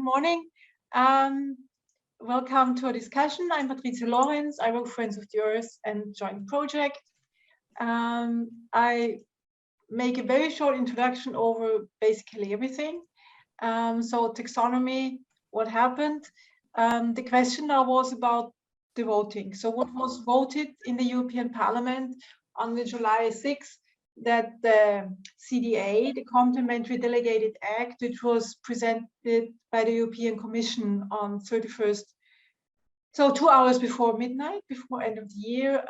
morning. Welcome to our discussion. I'm Patricia Lorenz. I work for Friends of the Earth and Joint Project. I make a very short introduction over basically everything. So taxonomy, what happened? The question now was about the voting. So what was voted in the European Parliament on the July 6th? That the CDA, the Complementary Delegated Act, which was presented by the European Commission on 31st, so 2 hours before midnight, before end of the year,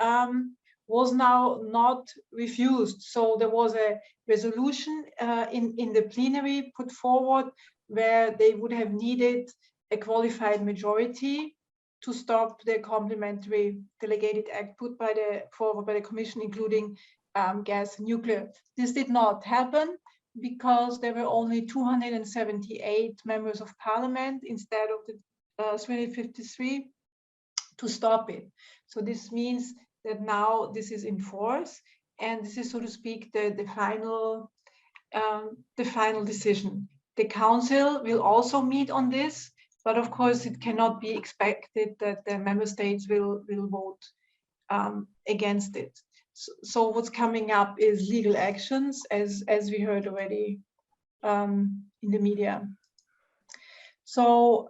was now not refused. So there was a resolution in the plenary put forward where they would have needed a qualified majority to stop the Complementary Delegated Act put forward by the Commission, including gas and nuclear. This did not happen because there were only 278 members of parliament instead of the 353 to stop it. So this means that now this is in force, and this is, so to speak, the final decision. The council will also meet on this, but of course it cannot be expected that the member states will vote against it. So what's coming up is legal actions, as we heard already in the media. So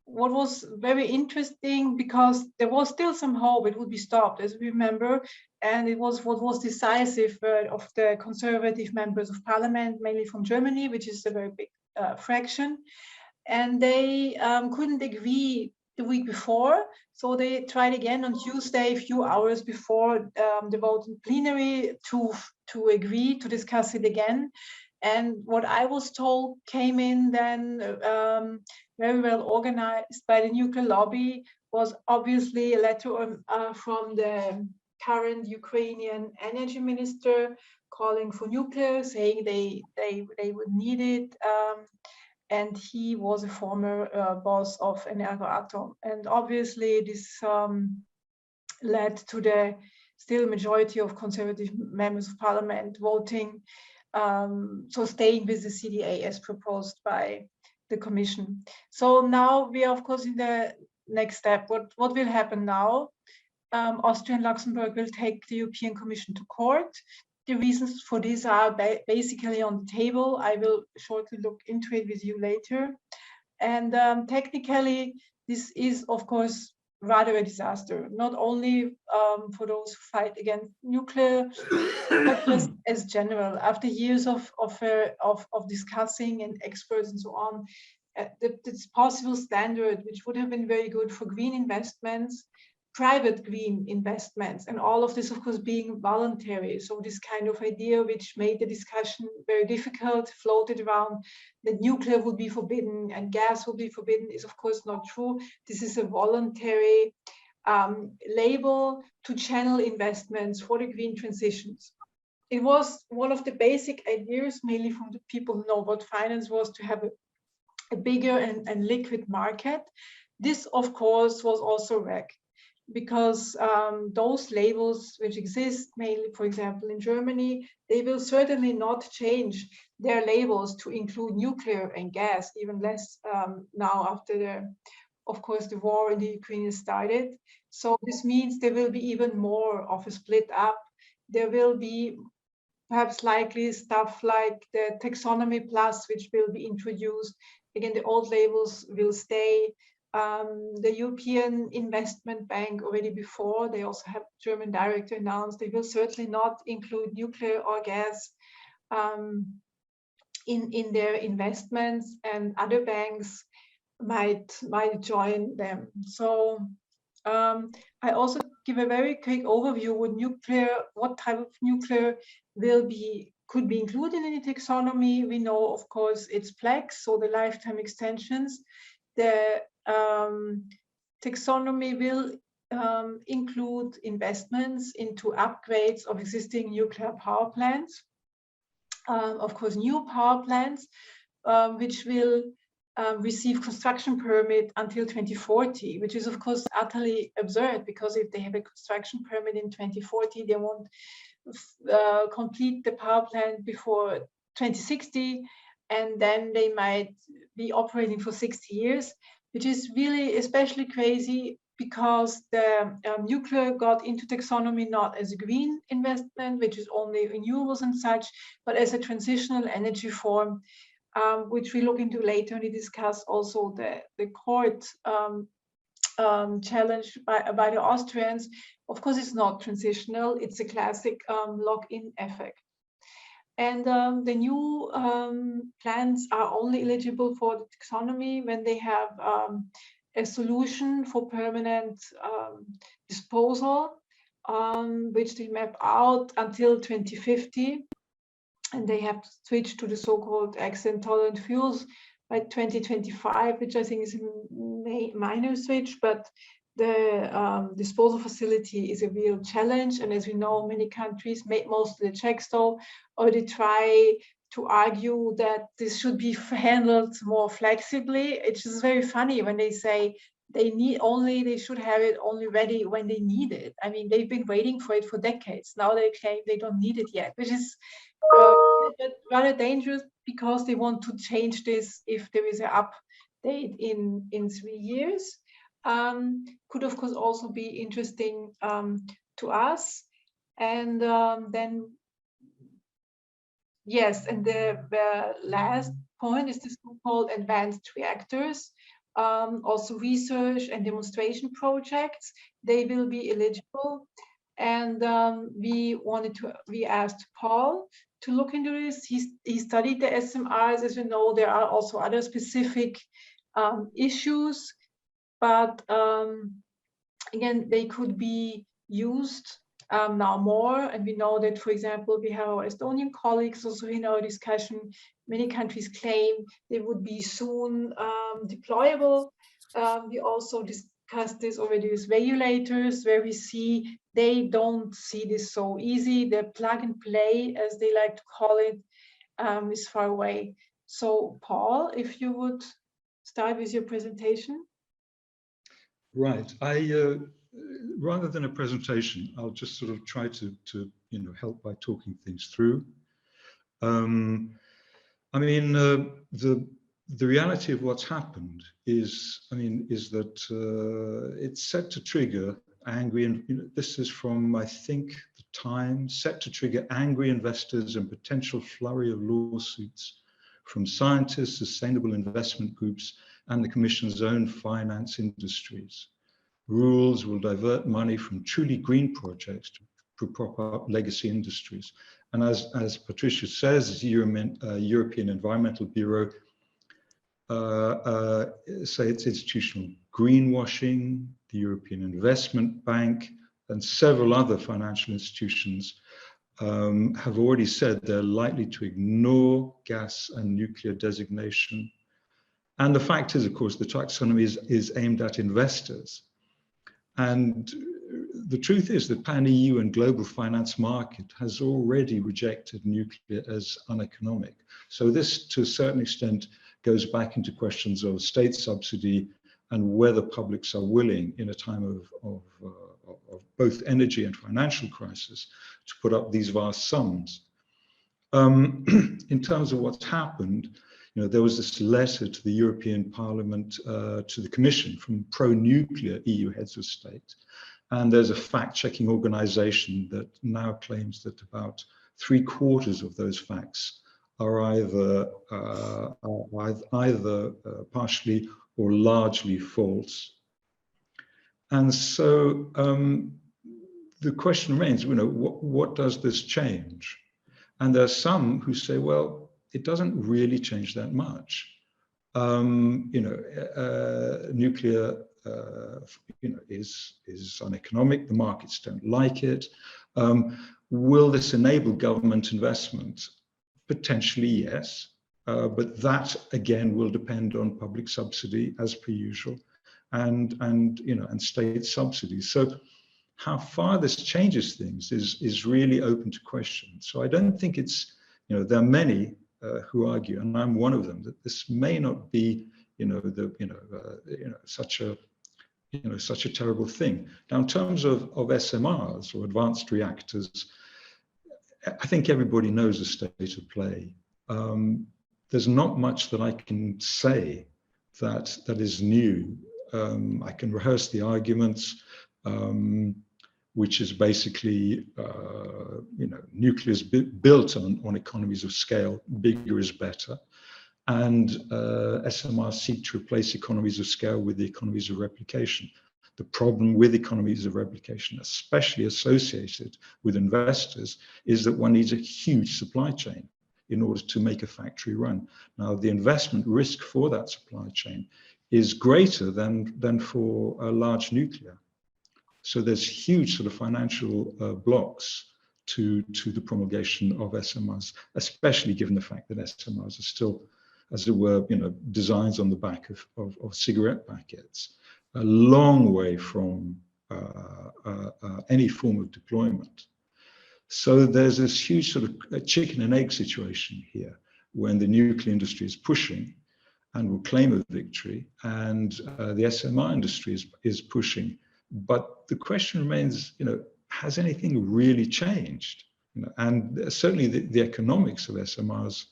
what was very interesting, because there was still some hope it would be stopped, as we remember, and it was what was decisive of the conservative members of parliament, mainly from Germany, which is a very big fraction, and they couldn't agree the week before, so they tried again on Tuesday, a few hours before the vote in plenary, to agree to discuss it again. And what I was told came in then very well organized by the nuclear lobby was obviously a letter from the current Ukrainian energy minister calling for nuclear, saying they would need it. And he was a former boss of Energoatom. And obviously this led to the still majority of conservative members of parliament voting, so staying with the CDA as proposed by the Commission. So now we are, of course, in the next step. What will happen now? Austria and Luxembourg will take the European Commission to court. The reasons for this are basically on the table. I will shortly look into it with you later. And technically, this is, of course, rather a disaster, not only for those who fight against nuclear, but just as general. After years of discussing and experts and so on, this possible standard, which would have been very good for green investments, private green investments, and all of this, of course, being voluntary. So this kind of idea, which made the discussion very difficult, floated around that nuclear would be forbidden and gas would be forbidden, is of course not true. This is a voluntary label to channel investments for the green transitions. It was one of the basic ideas, mainly from the people who know what finance was, to have a bigger and liquid market. This, of course, was also wrecked, because those labels which exist mainly, for example, in Germany, they will certainly not change their labels to include nuclear and gas, even less now after of course, the war in the Ukraine started. So this means there will be even more of a split up. There will be perhaps likely stuff like the Taxonomy Plus, which will be introduced. Again, the old labels will stay. The European Investment Bank already before, they also have German director announced they will certainly not include nuclear or gas in their investments, and other banks might join them. So I also give a very quick overview what type of nuclear could be included in the taxonomy. We know, of course, it's PLEX, so the lifetime extensions. The taxonomy will include investments into upgrades of existing nuclear power plants. Of course, new power plants, which will receive construction permit until 2040, which is, of course, utterly absurd, because if they have a construction permit in 2040, they won't complete the power plant before 2060. and then they might be operating for 60 years, which is really especially crazy because the nuclear got into taxonomy not as a green investment, which is only renewables and such, but as a transitional energy form, which we look into later when we discuss also the court challenge by the Austrians. Of course, it's not transitional, it's a classic lock-in effect. And the new plants are only eligible for the taxonomy when they have a solution for permanent disposal, which they map out until 2050. And they have to switch to the so-called accident-tolerant fuels by 2025, which I think is a minor switch, but the disposal facility is a real challenge. And as we know, many countries, mostly the Czechs though, already try to argue that this should be handled more flexibly. It's just very funny when they say they should have it only ready when they need it. I mean, they've been waiting for it for decades. Now they claim they don't need it yet, which is rather dangerous because they want to change this if there is an update in 3 years. Could of course also be interesting to us. And then, yes, and the last point is the so-called advanced reactors. Also research and demonstration projects, they will be eligible. And we asked Paul to look into this. He studied the SMRs. As you know, there are also other specific issues, but again, they could be used now more. And we know that, for example, we have our Estonian colleagues also in our discussion. Many countries claim they would be soon deployable. We also discussed this already with regulators, where we see they don't see this so easy. The plug and play, as they like to call it, is far away. So, Paul, if you would start with your presentation. Right. Rather than a presentation, I'll just sort of try to help by talking things through. I mean, the reality of what's happened is that it's set to trigger angry, and this is from, I think, the Times, set to trigger angry investors and potential flurry of lawsuits from scientists, sustainable investment groups, and the Commission's own finance industries. Rules will divert money from truly green projects to prop up legacy industries. And as Patricia says, the European Environmental Bureau say it's institutional greenwashing. The European Investment Bank and several other financial institutions have already said they're likely to ignore gas and nuclear designation. And the fact is, of course, the taxonomy is aimed at investors. And the truth is that pan-EU and global finance market has already rejected nuclear as uneconomic. So this, to a certain extent, goes back into questions of state subsidy and whether publics are willing, in a time of both energy and financial crisis, to put up these vast sums. In terms of what's happened, there was this letter to the European Parliament, to the Commission, from pro-nuclear EU heads of state. And there's a fact-checking organization that now claims that about 3/4 of those facts are either partially or largely false. And so the question remains, what does this change? And there are some who say, well, it doesn't really change that much. Nuclear, is uneconomic. The markets don't like it. Will this enable government investment? Potentially, yes. But that again will depend on public subsidy, as per usual, and state subsidies. So how far this changes things is really open to question. So I don't think it's, there are many who argue, and I'm one of them, that this may not be, such a terrible thing. Now, in terms of SMRs, or advanced reactors, I think everybody knows the state of play. there's not much that I can say that is new. I can rehearse the arguments, which is basically, nuclear is built on economies of scale. Bigger is better. And SMRs seek to replace economies of scale with the economies of replication. The problem with economies of replication, especially associated with investors, is that one needs a huge supply chain in order to make a factory run. Now, the investment risk for that supply chain is greater than for a large nuclear. So there's huge sort of financial blocks to the promulgation of SMRs, especially given the fact that SMRs are still, as it were, designs on the back of cigarette packets, a long way from any form of deployment. So there's this huge sort of a chicken and egg situation here, when the nuclear industry is pushing and will claim a victory, and the SMR industry is pushing. But the question remains, has anything really changed? And certainly the economics of SMRs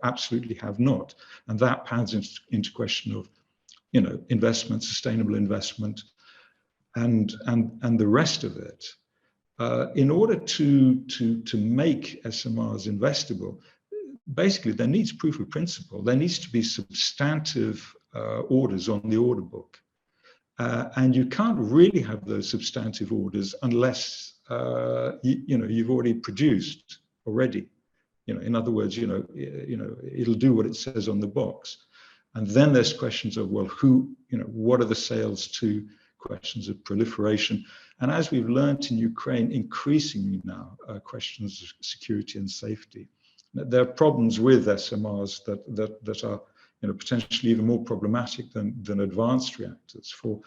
absolutely have not. And that pads into question of, investment, sustainable investment, and the rest of it. In order to make SMRs investable, basically there needs proof of principle. There needs to be substantive orders on the order book. And you can't really have those substantive orders unless you've already produced already. In other words, it'll do what it says on the box. And then there's questions of, well, what are the sales to, questions of proliferation. And as we've learned in Ukraine, increasingly now, questions of security and safety. There are problems with SMRs that are potentially even more problematic than advanced reactors for,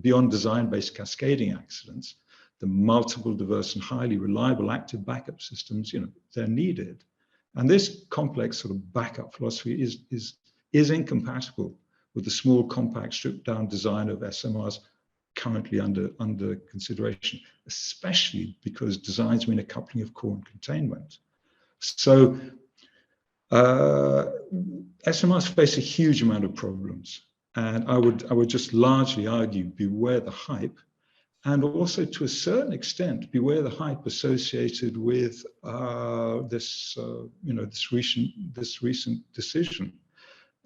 beyond design-based cascading accidents. The multiple, diverse, and highly reliable active backup systems, they're needed. And this complex sort of backup philosophy is incompatible with the small, compact, stripped-down design of SMRs currently under consideration, especially because designs mean a coupling of core and containment. So SMRs face a huge amount of problems, and I would just largely argue beware the hype, and also to a certain extent beware the hype associated with this recent decision.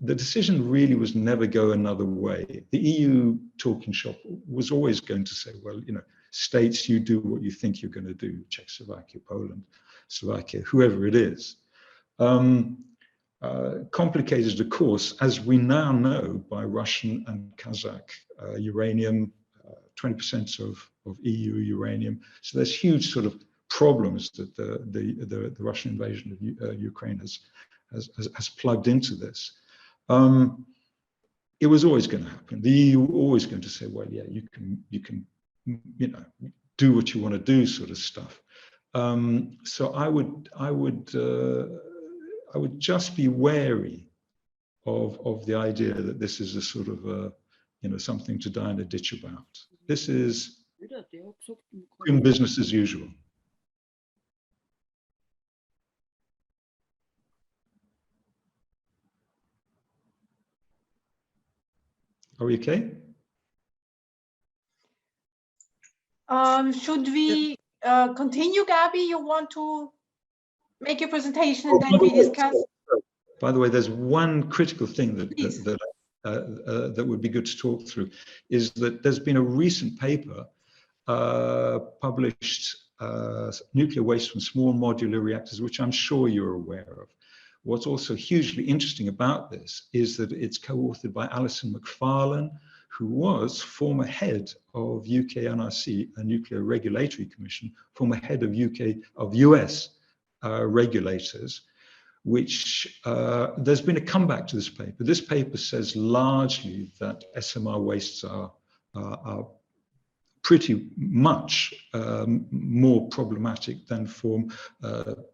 The decision really was never go another way. The EU talking shop was always going to say, well, states, you do what you think you're going to do, Czechoslovakia, Poland, Slovakia, whoever it is. Complicated, of course, as we now know, by Russian and Kazakh uranium, 20% of EU uranium. So there's huge sort of problems that the Russian invasion of Ukraine has plugged into this. It was always going to happen. The EU were always going to say, well, yeah, you can do what you want to do, sort of stuff. So I would just be wary of the idea that this is a sort of something to die in a ditch about. This is business as usual. Are we okay? Should we continue, Gabby? You want to make your presentation and then we discuss? By the way, there's one critical thing that would be good to talk through, is that there's been a recent paper published, Nuclear Waste from Small Modular Reactors, which I'm sure you're aware of. What's also hugely interesting about this is that it's co-authored by Alison McFarlane, who was former head of UK NRC, a Nuclear Regulatory Commission, former head of US regulators, which there's been a comeback to this paper. This paper says largely that SMR wastes are pretty much more problematic than for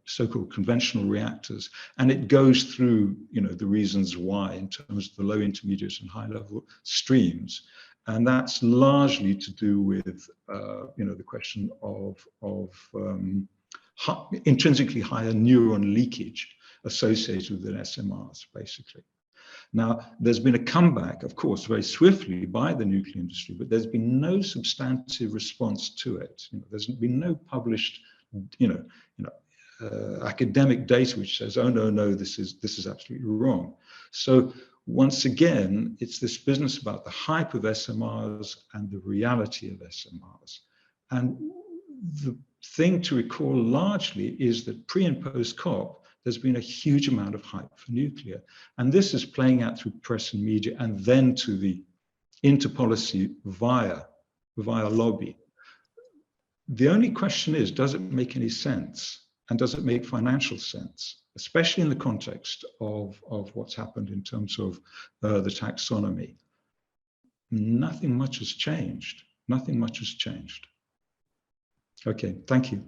so-called conventional reactors. And it goes through, the reasons why in terms of the low, intermediate, and high-level streams. And that's largely to do with, the question of intrinsically higher neuron leakage. associated with SMRs, basically. Now, there's been a comeback, of course, very swiftly by the nuclear industry, but there's been no substantive response to it. There's been no published, academic data which says, oh no, this is absolutely wrong. So once again, it's this business about the hype of SMRs and the reality of SMRs. And the thing to recall largely is that pre and post COP, there's been a huge amount of hype for nuclear. And this is playing out through press and media and then into policy via lobby. The only question is, does it make any sense? And does it make financial sense, especially in the context of what's happened in terms of the taxonomy? Nothing much has changed. Nothing much has changed. Okay, thank you.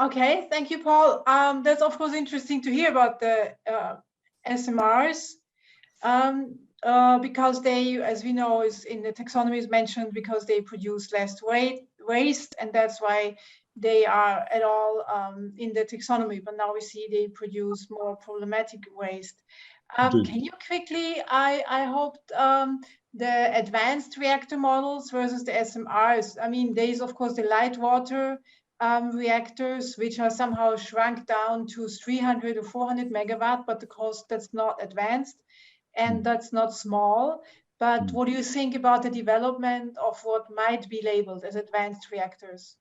Okay, thank you, Paul. That's of course interesting to hear about the SMRs. Because they, as we know, is in the taxonomy is mentioned because they produce less waste, and that's why they are at all in the taxonomy. But now we see they produce more problematic waste. Can you quickly, I hope, the advanced reactor models versus the SMRs? I mean, there is of course the light water reactors, which are somehow shrunk down to 300 or 400 megawatt, but of course that's not advanced. And that's not small, but what do you think about the development of what might be labeled as advanced reactors?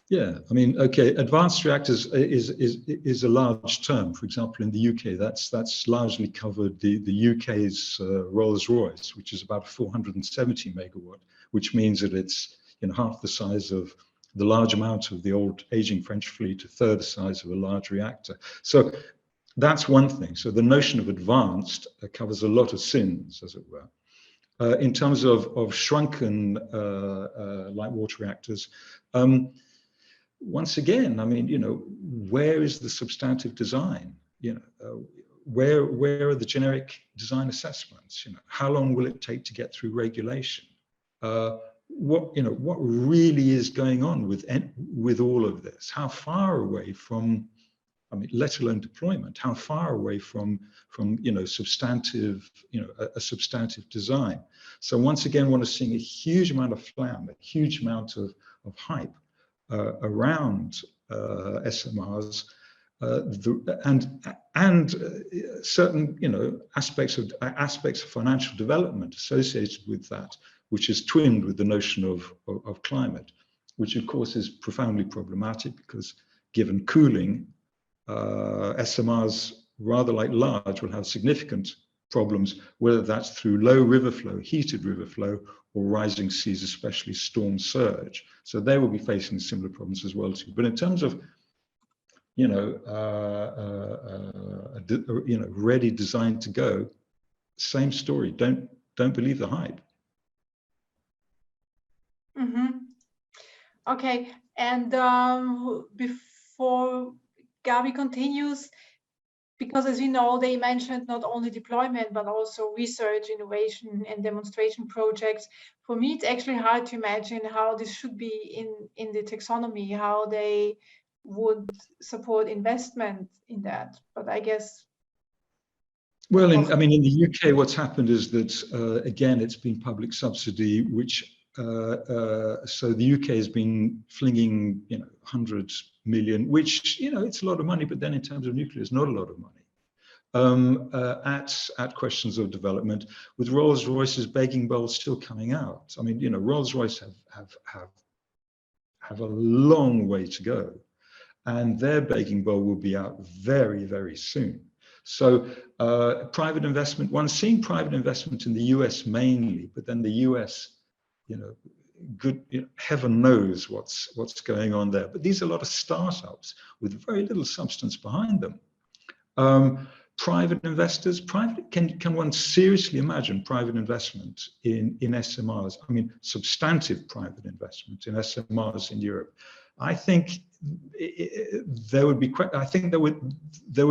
Yeah, I mean, okay, advanced reactors is a large term. For example, in the UK, that's largely covered the UK's Rolls-Royce, which is about 470 megawatt, which means that it's half the size of the large amount of the old aging French fleet, a third the size of a large reactor. So that's one thing. So the notion of advanced covers a lot of sins, as it were. In terms of shrunken light water reactors, once again, I mean, where is the substantive design? Where are the generic design assessments? How long will it take to get through regulation? What really is going on with all of this? How far away from, I mean, let alone deployment, how far away from substantive, a substantive design? So once again, one is seeing a huge amount of flam, a huge amount of hype around SMRs, and certain aspects of financial development associated with that, which is twinned with the notion of climate, which of course is profoundly problematic because given cooling, SMRs, rather like large, will have significant problems, whether that's through low river flow, heated river flow, or rising seas, especially storm surge. So they will be facing similar problems as well too. But in terms of, ready, designed to go, same story. Don't believe the hype. Mm-hmm. Okay, and before Gabi continues, because as you know, they mentioned not only deployment, but also research, innovation, and demonstration projects. For me, it's actually hard to imagine how this should be in the taxonomy, how they would support investment in that. But I guess... Well, in the UK, what's happened is that, again, it's been public subsidy, which, so the UK has been flinging, 100 million, which, it's a lot of money, but then in terms of nuclear, it's not a lot of money, at questions of development, with Rolls-Royce's begging bowl still coming out. I mean, Rolls-Royce have a long way to go, and their begging bowl will be out very, very soon. So private investment, one's seeing private investment in the US mainly, but then the US, heaven knows what's going on there. But these are a lot of startups with very little substance behind them. Private investors, can one seriously imagine private investment in SMRs? I mean, substantive private investment in SMRs in Europe. I think there would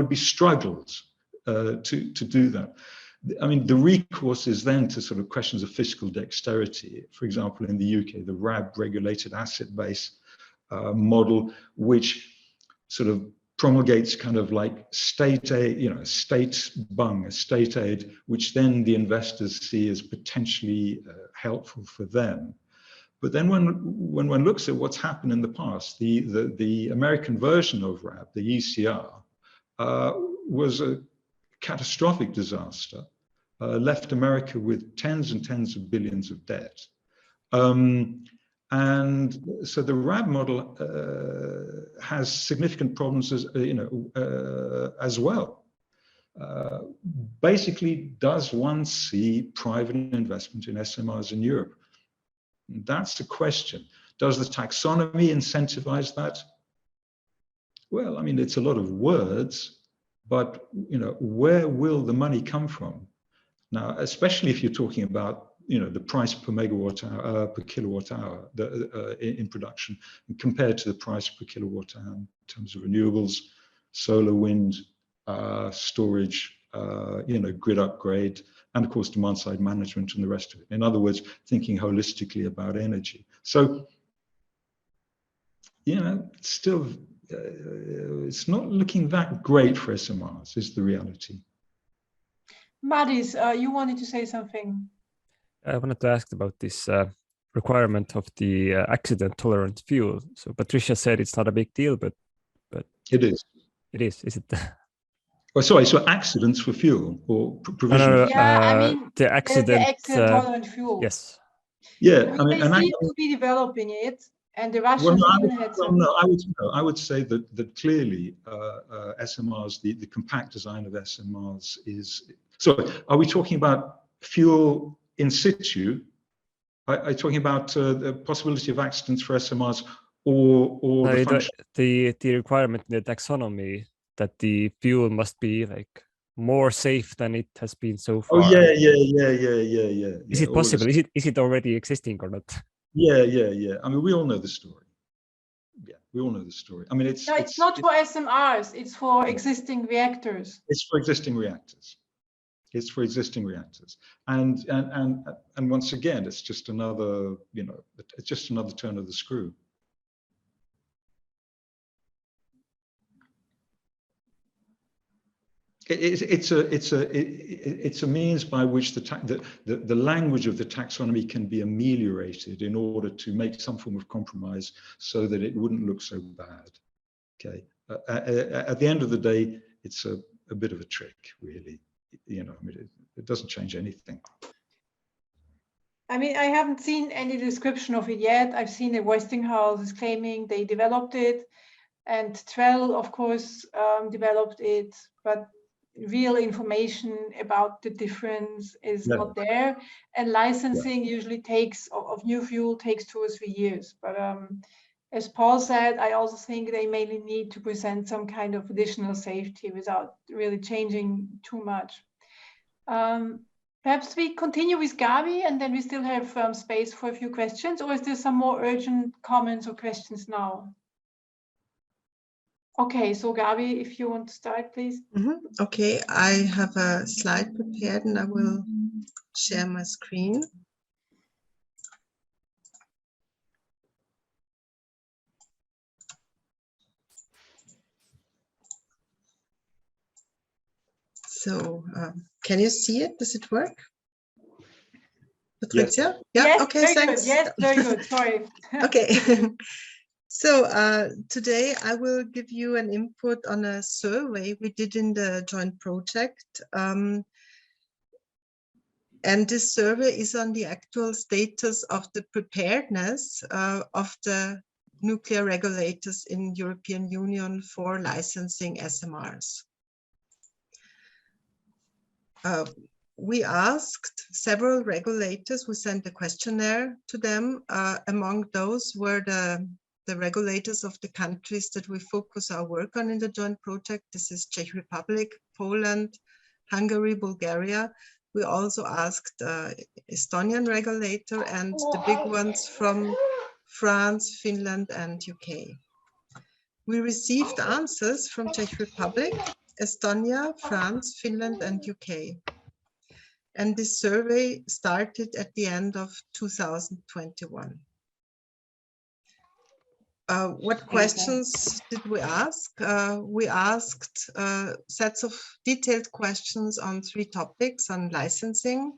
be struggles to do that. I mean, the recourse is then to sort of questions of fiscal dexterity. For example, in the UK, the RAB, regulated asset base model, which sort of promulgates kind of like state aid, you know, state aid, which then the investors see as potentially helpful for them. But then when one looks at what's happened in the past, the American version of RAB, the ECR, was a catastrophic disaster, left America with tens and tens of billions of debt. And so the RAB model has significant problems as well. Basically, does one see private investment in SMRs in Europe? That's the question. Does the taxonomy incentivize that? Well, I mean, it's a lot of words, but you know, where will the money come from? Now, especially if you're talking about, you know, the price per megawatt hour, per kilowatt hour in production, compared to the price per kilowatt hour in terms of renewables, solar, wind, storage, you know, grid upgrade, and of course demand side management and the rest of it. In other words, thinking holistically about energy. So, you know, still, it's not looking that great for SMRs, is the reality. Madis, you wanted to say something. I wanted to ask about this requirement of the accident-tolerant fuel. So Patricia said it's not a big deal, but it is. It is. Is it? Oh, sorry. So accidents for fuel or provision? No, Yeah, I mean the accident-tolerant fuel. Yes. Yeah, I mean they seem to be developing it, and the Russians even had some. No, I would say that clearly SMRs, the compact design of SMRs is. So, are we talking about fuel in situ? Are you talking about the possibility of accidents for SMRs, or No, the requirement in the taxonomy that the fuel must be like more safe than it has been so far? Oh yeah. Is it possible? Is it already existing or not? Yeah. I mean, we all know the story. Yeah, we all know the story. I mean, it's not for SMRs. It's for existing reactors. It's for existing reactors. It's for existing reactors, and once again, it's just another, you know, it's just another turn of the screw. It's a means by which the language of the taxonomy can be ameliorated in order to make some form of compromise so that it wouldn't look so bad. Okay. At the end of the day, it's a bit of a trick, really. You know, I mean, it doesn't change anything. I mean, I haven't seen any description of it yet. I've seen the Westinghouse is claiming they developed it, and Trell, of course, developed it, but real information about the difference is not there. And licensing usually takes, of new fuel, takes 2 or 3 years. But as Paul said, I also think they mainly need to present some kind of additional safety without really changing too much. Perhaps we continue with Gabi, and then we still have space for a few questions, or is there some more urgent comments or questions now? Okay, so Gabi, if you want to start, please. Okay, I have a slide prepared and I will share my screen. So, can you see it? Does it work? Patricia? Yes. Yeah, yes, okay, thanks. Good. Yes, very good, sorry. Okay. So today I will give you an input on a survey we did in the joint project. And this survey is on the actual status of the preparedness of the nuclear regulators in European Union for licensing SMRs. We asked several regulators, we sent a questionnaire to them. Among those were the regulators of the countries that we focus our work on in the joint project. This is Czech Republic, Poland, Hungary, Bulgaria. We also asked Estonian regulator and the big ones from France, Finland, and UK. We received answers from Czech Republic, Estonia, France, Finland, and UK. And this survey started at the end of 2021. What questions did we ask? We asked sets of detailed questions on 3 topics: on licensing,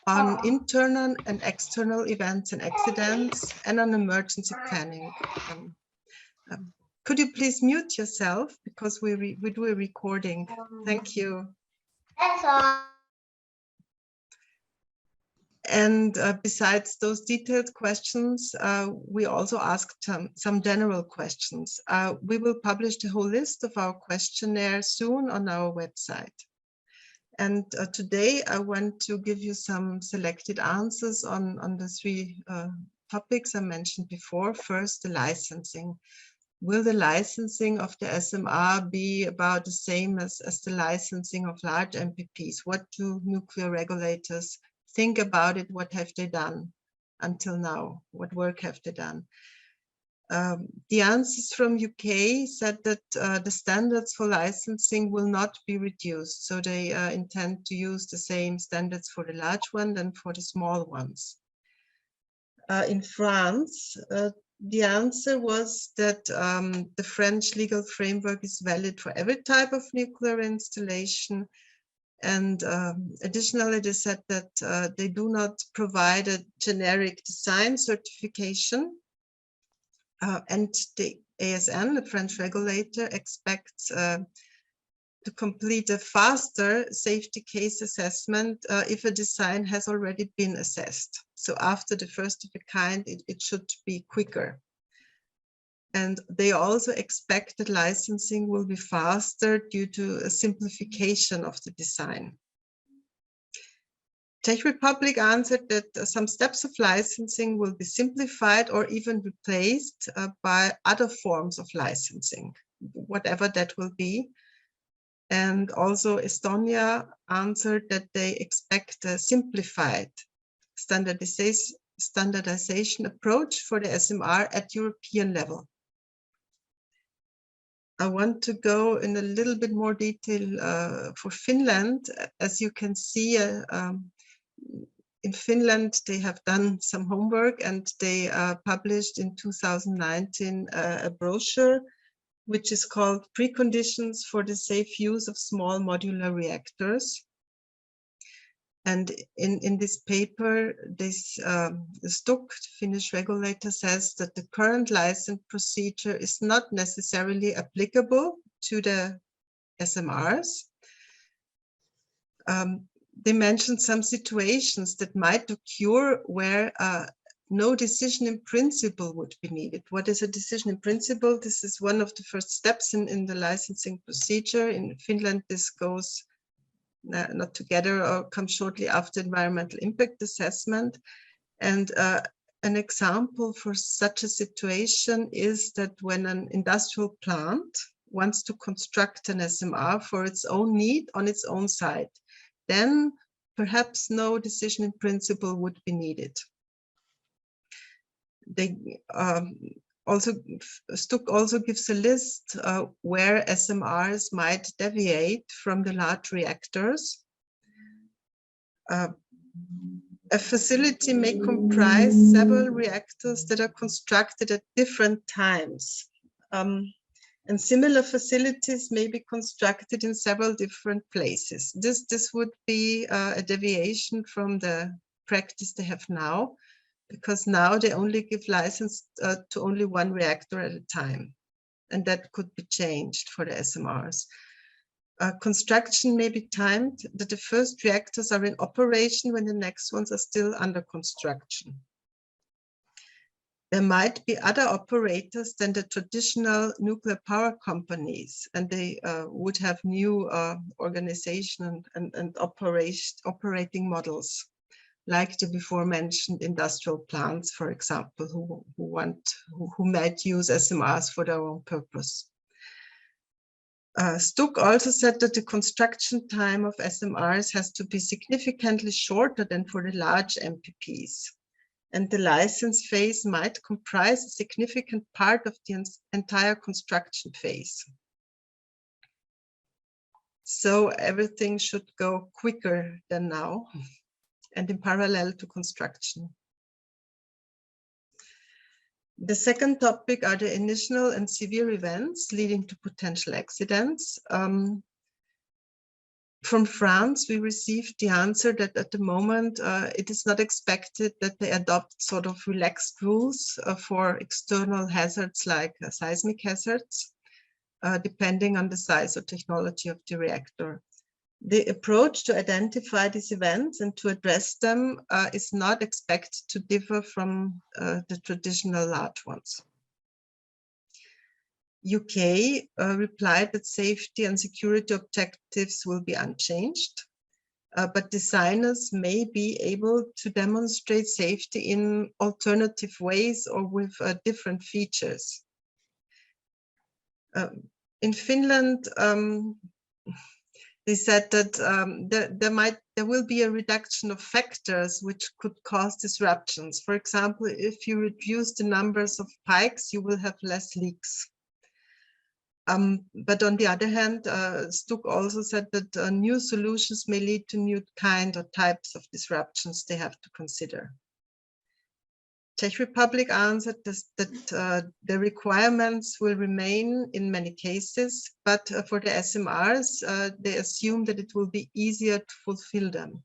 on internal and external events and accidents, and on emergency planning. Could you please mute yourself, because we do a recording? Thank you. And besides those detailed questions, we also asked some general questions. We will publish the whole list of our questionnaire soon on our website. And today I want to give you some selected answers on the 3 topics I mentioned before. First, the licensing. Will the licensing of the SMR be about the same as the licensing of large MPPs? What do nuclear regulators think about it? What have they done until now? What work have they done? The answers from UK said that the standards for licensing will not be reduced. So they intend to use the same standards for the large one than for the small ones. In France, the answer was that the French legal framework is valid for every type of nuclear installation. And additionally, they said that they do not provide a generic design certification. And the ASN, the French regulator, expects to complete a faster safety case assessment if a design has already been assessed. So after the first of a kind, it should be quicker. And they also expect that licensing will be faster due to a simplification of the design. Czech Republic answered that some steps of licensing will be simplified or even replaced by other forms of licensing, whatever that will be. And also Estonia answered that they expect a simplified standardization approach for the SMR at European level. I want to go in a little bit more detail for Finland. As you can see, in Finland, they have done some homework, and they published in 2019 a brochure which is called Preconditions for the Safe Use of Small Modular Reactors. And in this paper, this STUK, Finnish regulator, says that the current license procedure is not necessarily applicable to the SMRs. They mentioned some situations that might occur where no decision in principle would be needed. What is a decision in principle? This is one of the first steps in the licensing procedure. In Finland, this goes not together or comes shortly after environmental impact assessment. And an example for such a situation is that when an industrial plant wants to construct an SMR for its own need on its own site, then perhaps no decision in principle would be needed. They STUK also gives a list where SMRs might deviate from the large reactors. A facility may comprise several reactors that are constructed at different times. And similar facilities may be constructed in several different places. This would be a deviation from the practice they have now, because now they only give license to only one reactor at a time. And that could be changed for the SMRs. Construction may be timed that the first reactors are in operation when the next ones are still under construction. There might be other operators than the traditional nuclear power companies, and they would have new organization and operating models, like the before mentioned industrial plants, for example, who might use SMRs for their own purpose. STUK also said that the construction time of SMRs has to be significantly shorter than for the large MPPs. And the license phase might comprise a significant part of the entire construction phase. So everything should go quicker than now and in parallel to construction. The second topic are the initial and severe events leading to potential accidents. From France, we received the answer that at the moment it is not expected that they adopt sort of relaxed rules for external hazards like seismic hazards, depending on the size or technology of the reactor. The approach to identify these events and to address them is not expected to differ from the traditional large ones. UK replied that safety and security objectives will be unchanged, but designers may be able to demonstrate safety in alternative ways or with different features. In Finland, they said that there will be a reduction of factors which could cause disruptions. For example, if you reduce the numbers of pikes, you will have less leaks. But on the other hand, Stuck also said that new solutions may lead to new kind or types of disruptions they have to consider. Czech Republic answered that the requirements will remain in many cases, but for the SMRs, they assume that it will be easier to fulfill them.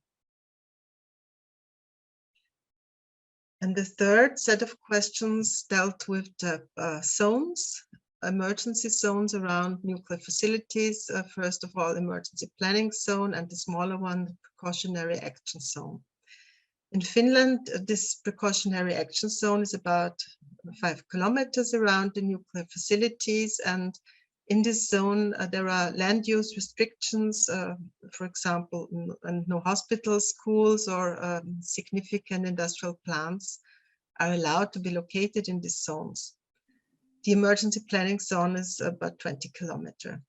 And the third set of questions dealt with the zones, emergency zones around nuclear facilities. First of all, emergency planning zone, and the smaller one, the precautionary action zone. In Finland, this precautionary action zone is about 5 kilometers around the nuclear facilities, and in this zone there are land use restrictions, for example, no hospitals, schools, or significant industrial plants are allowed to be located in these zones. The emergency planning zone is about 20 kilometers.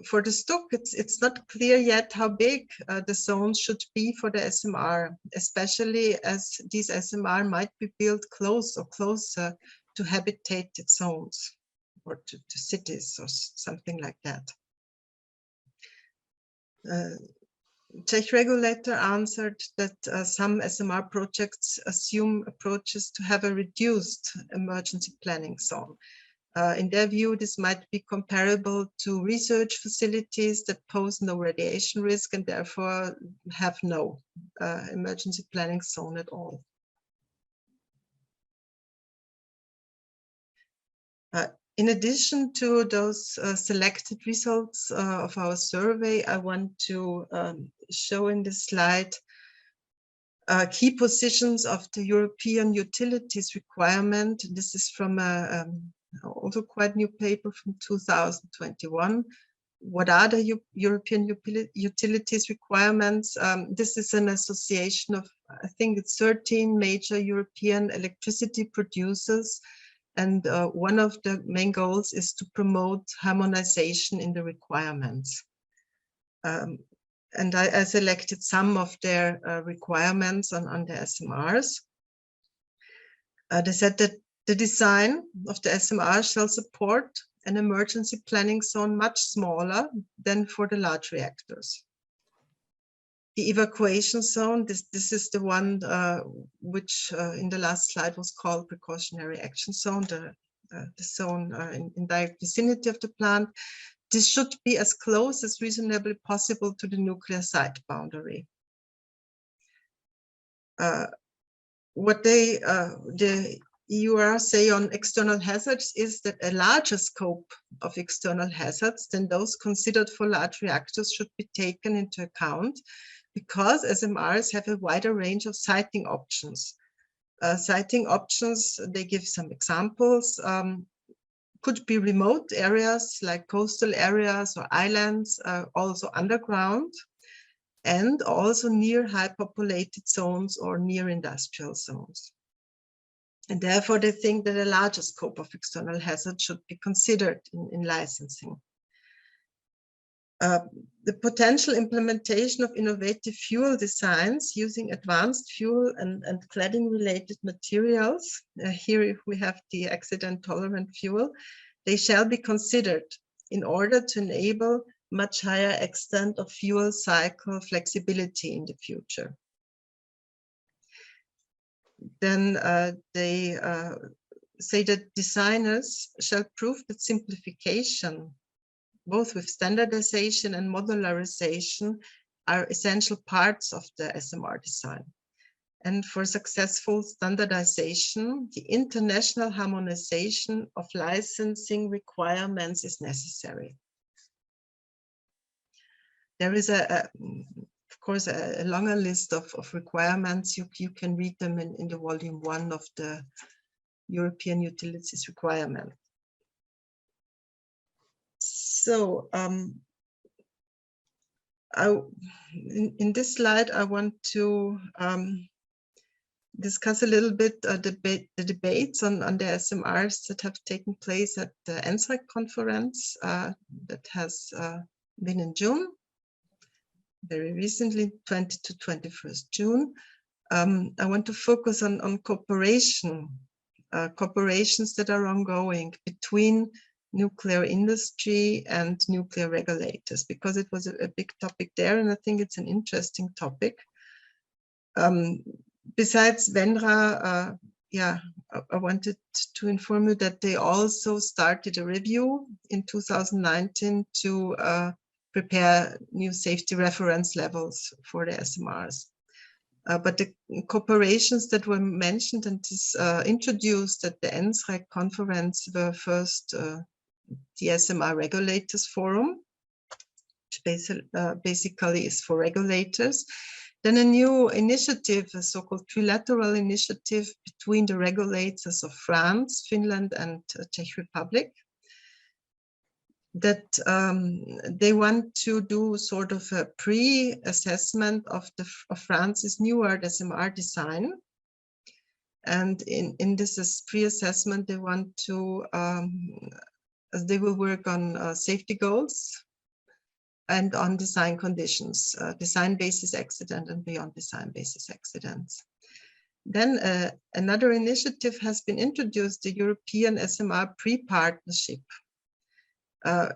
For the Stuck, it's not clear yet how big the zones should be for the SMR, especially as these SMR might be built close or closer to habitated zones or to cities or something like that. Czech regulator answered that some SMR projects assume approaches to have a reduced emergency planning zone. In their view, this might be comparable to research facilities that pose no radiation risk and therefore have no emergency planning zone at all. In addition to those selected results of our survey, I want to show in this slide key positions of the European utilities requirement. This is from a also quite new paper from 2021. What are the European utilities requirements? This is an association of, I think it's 13 major European electricity producers. And one of the main goals is to promote harmonization in the requirements. And I selected some of their requirements on the SMRs. They said that the design of the SMR shall support an emergency planning zone much smaller than for the large reactors. The evacuation zone, this is the one which in the last slide was called precautionary action zone, the zone in direct vicinity of the plant. This should be as close as reasonably possible to the nuclear site boundary. What the EUR say on external hazards is that a larger scope of external hazards than those considered for large reactors should be taken into account, because SMRs have a wider range of siting options. Siting options, they give some examples, could be remote areas like coastal areas or islands, also underground, and also near high populated zones or near industrial zones. And therefore, they think that a larger scope of external hazard should be considered in licensing. The potential implementation of innovative fuel designs using advanced fuel and cladding-related materials, here we have the accident-tolerant fuel, they shall be considered in order to enable much higher extent of fuel cycle flexibility in the future. Then they say that designers shall prove that simplification, both with standardization and modularization, are essential parts of the SMR design. And for successful standardization, the international harmonization of licensing requirements is necessary. There is, of course, a longer list of requirements. You can read them in the volume 1 of the European Utilities Requirement. So in this slide, I want to discuss a little bit the debates on the SMRs that have taken place at the NSREC conference that has been in June, very recently, 20 to 21st June. I want to focus on cooperation, cooperations that are ongoing between nuclear industry and nuclear regulators, because it was a big topic there, and I think it's an interesting topic. Besides Venra, I wanted to inform you that they also started a review in 2019 to prepare new safety reference levels for the SMRs. But the cooperations that were mentioned and introduced at the NSREC conference were first the SMR Regulators Forum, which basically is for regulators. Then a new initiative, a so-called trilateral initiative between the regulators of France, Finland, and Czech Republic, that they want to do sort of a pre-assessment of France's newer SMR design. And in this pre-assessment, they want to, they will work on safety goals and on design conditions, design basis accident and beyond design basis accidents. Then another initiative has been introduced, the European SMR pre-partnership.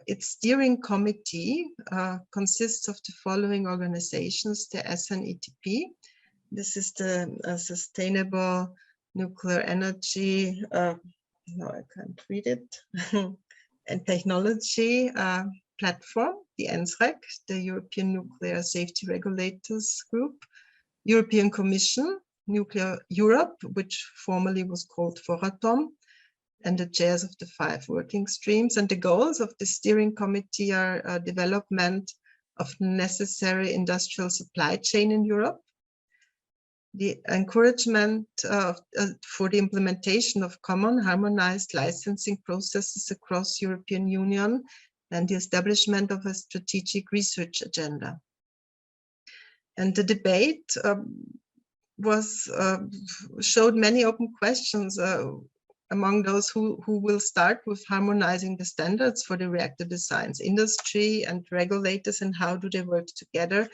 Its steering committee consists of the following organizations: the SNETP, this is the Sustainable Nuclear Energy, no, I can't read it, and Technology Platform, the NSREC, the European Nuclear Safety Regulators Group, European Commission, Nuclear Europe, which formerly was called Foratom, and the chairs of the 5 working streams. And the goals of the steering committee are development of necessary industrial supply chain in Europe, the encouragement for the implementation of common harmonized licensing processes across European Union, and the establishment of a strategic research agenda. And the debate showed many open questions among those who will start with harmonizing the standards for the reactor designs, industry and regulators, and how do they work together.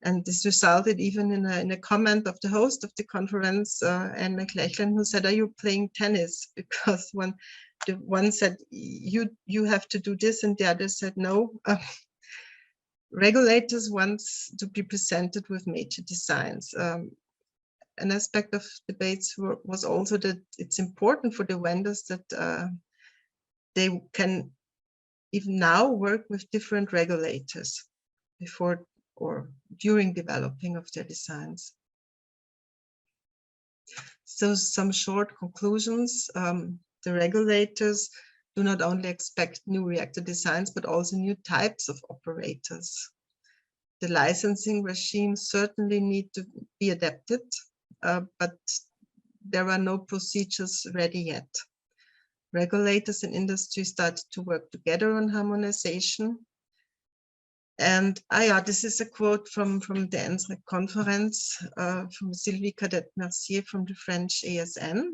And this resulted even in a comment of the host of the conference, Anne McLachlan, who said, "Are you playing tennis?" Because the one said, you have to do this, and the other said, no. Regulators want to be presented with major designs. An aspect of debates was also that it's important for the vendors that they can even now work with different regulators before or during developing of their designs. So some short conclusions. The regulators do not only expect new reactor designs, but also new types of operators. The licensing regimes certainly need to be adapted, but there are no procedures ready yet. Regulators and industry started to work together on harmonization. And this is a quote from the NSREC conference from Sylvie Cadet-Mercier from the French ASN,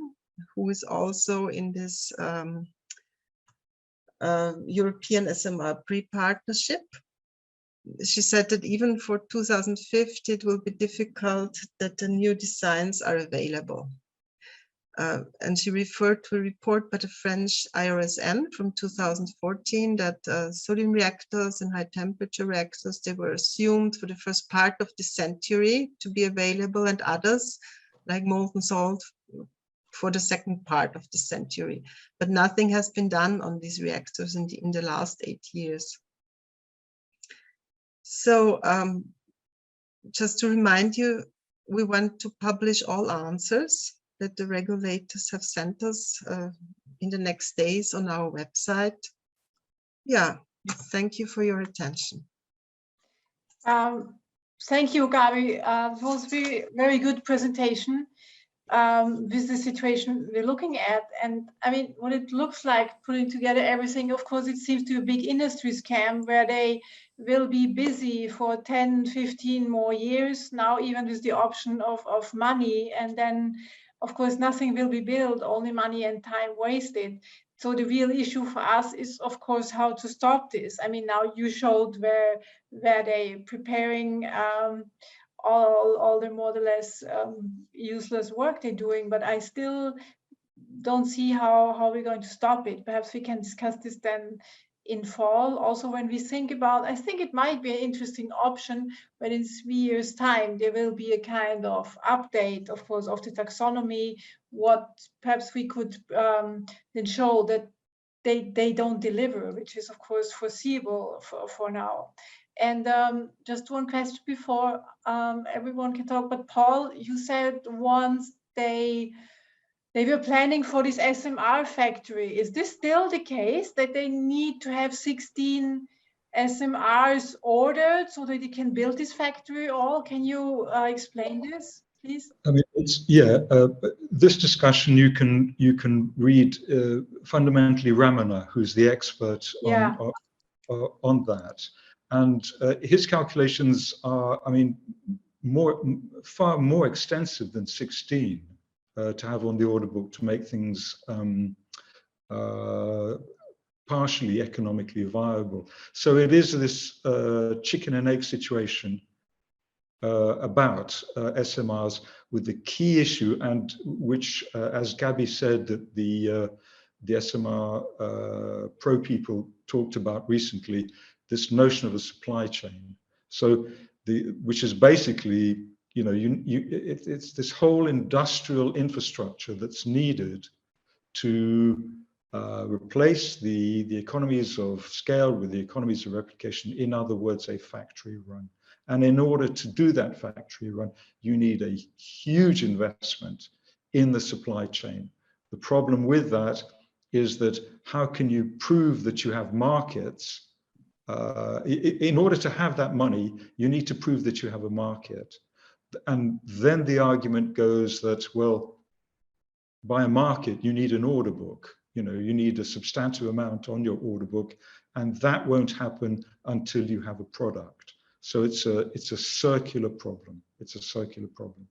who is also in this European SMR pre-partnership. She said that even for 2050, it will be difficult that the new designs are available. And she referred to a report by the French IRSN from 2014 that sodium reactors and high temperature reactors, they were assumed for the first part of the century to be available, and others like molten salt for the second part of the century. But nothing has been done on these reactors in the last 8 years. So just to remind you, we want to publish all answers that the regulators have sent us in the next days on our website. Yeah, thank you for your attention. Thank you, Gabi. It was a very good presentation with the situation we're looking at. And I mean, what it looks like putting together everything, of course, it seems to be a big industry scam where they will be busy for 10, 15 more years now, even with the option of money. And then, of course, nothing will be built, only money and time wasted. So the real issue for us is, of course, how to stop this. I mean, now you showed where they preparing all the more or less useless work they're doing, but I still don't see how we're going to stop it. Perhaps we can discuss this then in fall. Also, when we think about, I think it might be an interesting option when in 3 years' time there will be a kind of update, of course, of the taxonomy, what perhaps we could then show that they don't deliver, which is of course foreseeable for now. And just one question before everyone can talk, but Paul, you said once they were planning for this SMR factory. Is this still the case, that they need to have 16 SMRs ordered so that they can build this factory all? Can you explain this, please? I mean, it's this discussion you can read fundamentally Ramana, who's the expert on that, and his calculations are, I mean, far more extensive than 16 to have on the order book to make things partially economically viable. So it is this chicken and egg situation about SMRs, with the key issue, and which, as Gabi said, that the SMR pro people talked about recently, this notion of a supply chain. So which is basically, you know, it's this whole industrial infrastructure that's needed to replace the economies of scale with the economies of replication. In other words, a factory run. And in order to do that factory run, you need a huge investment in the supply chain. The problem with that is that how can you prove that you have markets? In order to have that money, you need to prove that you have a market. And then the argument goes that, well, by a market, you need an order book. You know, you need a substantial amount on your order book, and that won't happen until you have a product. So it's a circular problem. It's a circular problem.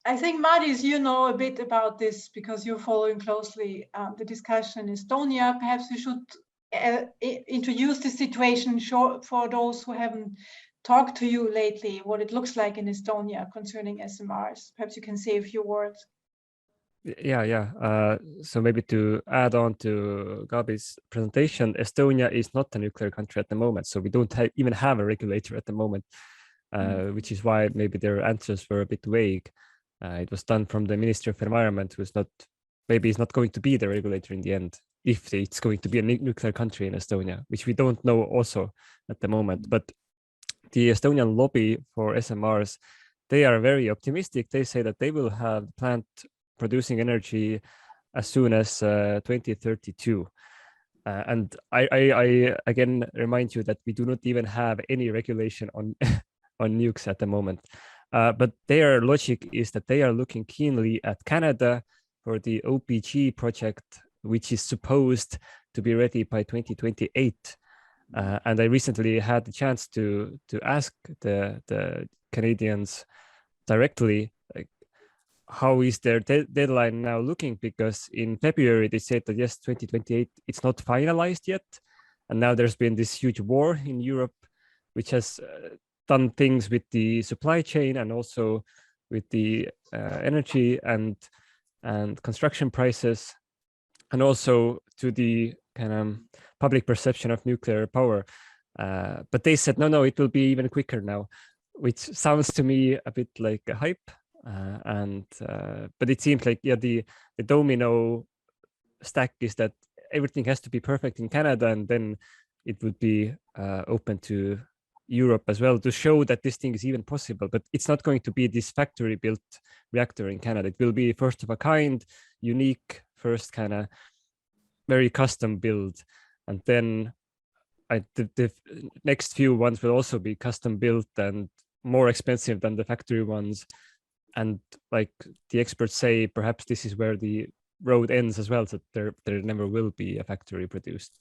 I think, Madis, you know a bit about this because you're following closely the discussion in Estonia. Perhaps we should introduce the situation for those who haven't talked to you lately, what it looks like in Estonia concerning SMRs. Perhaps you can say a few words. Yeah. So maybe to add on to Gabi's presentation, Estonia is not a nuclear country at the moment. So we don't even have a regulator at the moment, which is why maybe their answers were a bit vague. It was done from the Ministry of Environment, who's not, maybe is not going to be the regulator in the end, if it's going to be a nuclear country in Estonia, which we don't know also at the moment. But the Estonian lobby for SMRs, they are very optimistic. They say that they will have the plant producing energy as soon as 2032. And I again remind you that we do not even have any regulation on on nukes at the moment. But their logic is that they are looking keenly at Canada for the OPG project, which is supposed to be ready by 2028. And I recently had the chance to ask the Canadians directly, like, how is their deadline now looking? Because in February they said that yes, 2028, it's not finalized yet. And now there's been this huge war in Europe, which has done things with the supply chain and also with the energy. And and construction prices, and also to the kind of public perception of nuclear power. But they said, no, it will be even quicker now, which sounds to me a bit like a hype. But it seems like, yeah, the domino stack is that everything has to be perfect in Canada, and then it would be open to Europe as well, to show that this thing is even possible. But it's not going to be this factory built reactor in Canada. It will be first of a kind, unique, first kind of very custom build, and then the next few ones will also be custom built and more expensive than the factory ones. And like the experts say, perhaps this is where the road ends as well, so there never will be a factory produced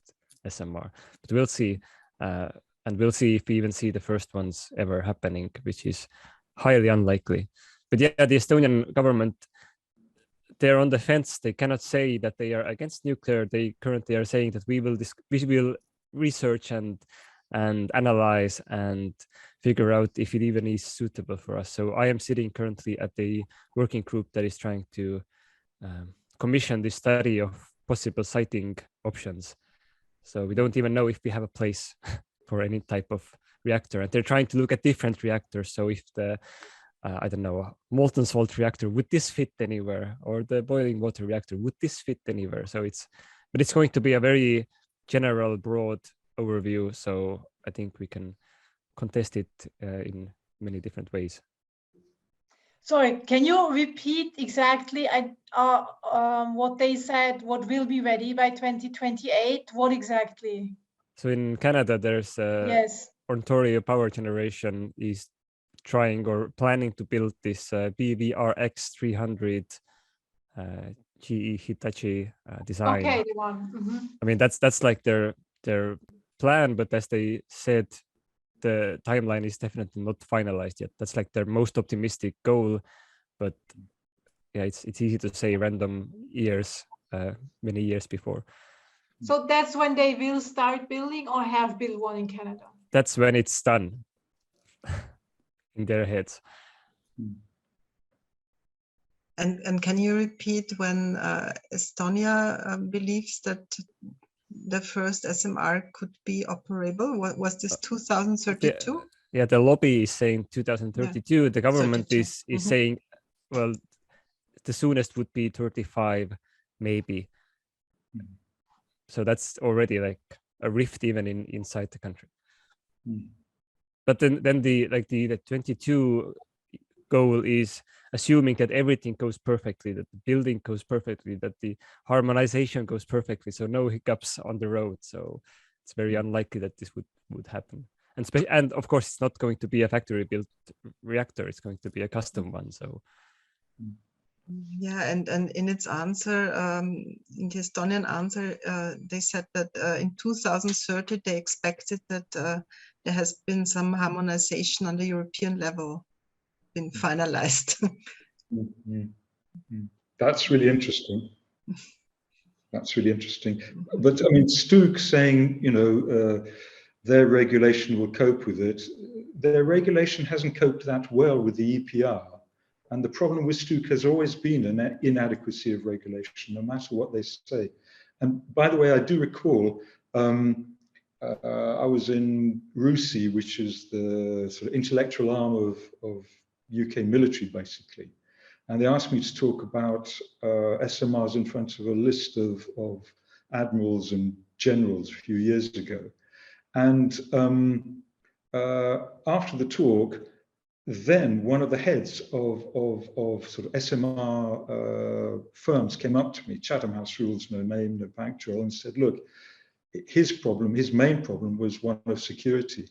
SMR. But we'll see, and we'll see if we even see the first ones ever happening, which is highly unlikely. But yeah, the Estonian government, they're on the fence. They cannot say that they are against nuclear. They currently are saying that we will research and analyze and figure out if it even is suitable for us. So I am sitting currently at the working group that is trying to commission this study of possible siting options. So we don't even know if we have a place for any type of reactor, and they're trying to look at different reactors. So if the I don't know, molten salt reactor, would this fit anywhere? Or the boiling water reactor, would this fit anywhere? So it's going to be a very general, broad overview. So I think we can contest it in many different ways. Sorry, can you repeat exactly what they said, what will be ready by 2028? What exactly? So in Canada, there's yes. Ontario Power Generation is trying or planning to build this BVRX 300 GE Hitachi design. Okay, the one. Mm-hmm. I mean, that's like their plan, but as they said, the timeline is definitely not finalized yet. That's like their most optimistic goal, but yeah, it's easy to say random years, many years before. So that's when they will start building or have built one in Canada? That's when it's done in their heads. And can you repeat when Estonia believes that the first SMR could be operable? What was this, 2032? Yeah, the lobby is saying 2032. Yeah. The government 32. is saying, well, the soonest would be 35, maybe. So that's already like a rift even inside the country. But then the 22 goal is assuming that everything goes perfectly, that the building goes perfectly, that the harmonization goes perfectly, so no hiccups on the road. So it's very unlikely that this would happen. And of course, it's not going to be a factory-built reactor. It's going to be a custom one. So. Yeah, and in its answer, in the Estonian answer, they said that in 2030 they expected that there has been some harmonization on the European level been finalized. That's really interesting. That's really interesting. But I mean, Stuk saying, you know, their regulation will cope with it. Their regulation hasn't coped that well with the EPR. And the problem with Stuk has always been an inadequacy of regulation, no matter what they say. And by the way, I do recall, I was in RUSI, which is the sort of intellectual arm of UK military, basically. And they asked me to talk about SMRs in front of a list of admirals and generals a few years ago. And after the talk, then one of the heads of sort of SMR firms came up to me, Chatham House Rules, no name, no factual, and said, look, his main problem was one of security.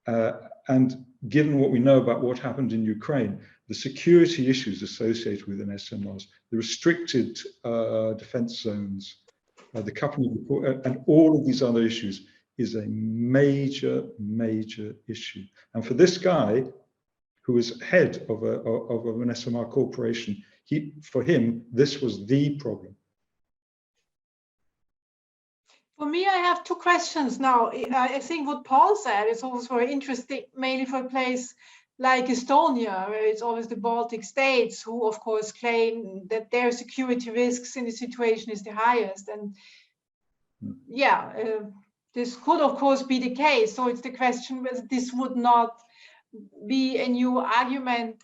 And given what we know about what happened in Ukraine, the security issues associated with an SMRs, the restricted defense zones, the coupling report, and all of these other issues is a major, major issue. And for this guy, who was head of an SMR corporation, for him, this was the problem. For me, I have two questions now. I think what Paul said is also very interesting, mainly for a place like Estonia, where it's always the Baltic states who, of course, claim that their security risks in the situation is the highest. And yeah, this could, of course, be the case. So it's the question whether this would not be a new argument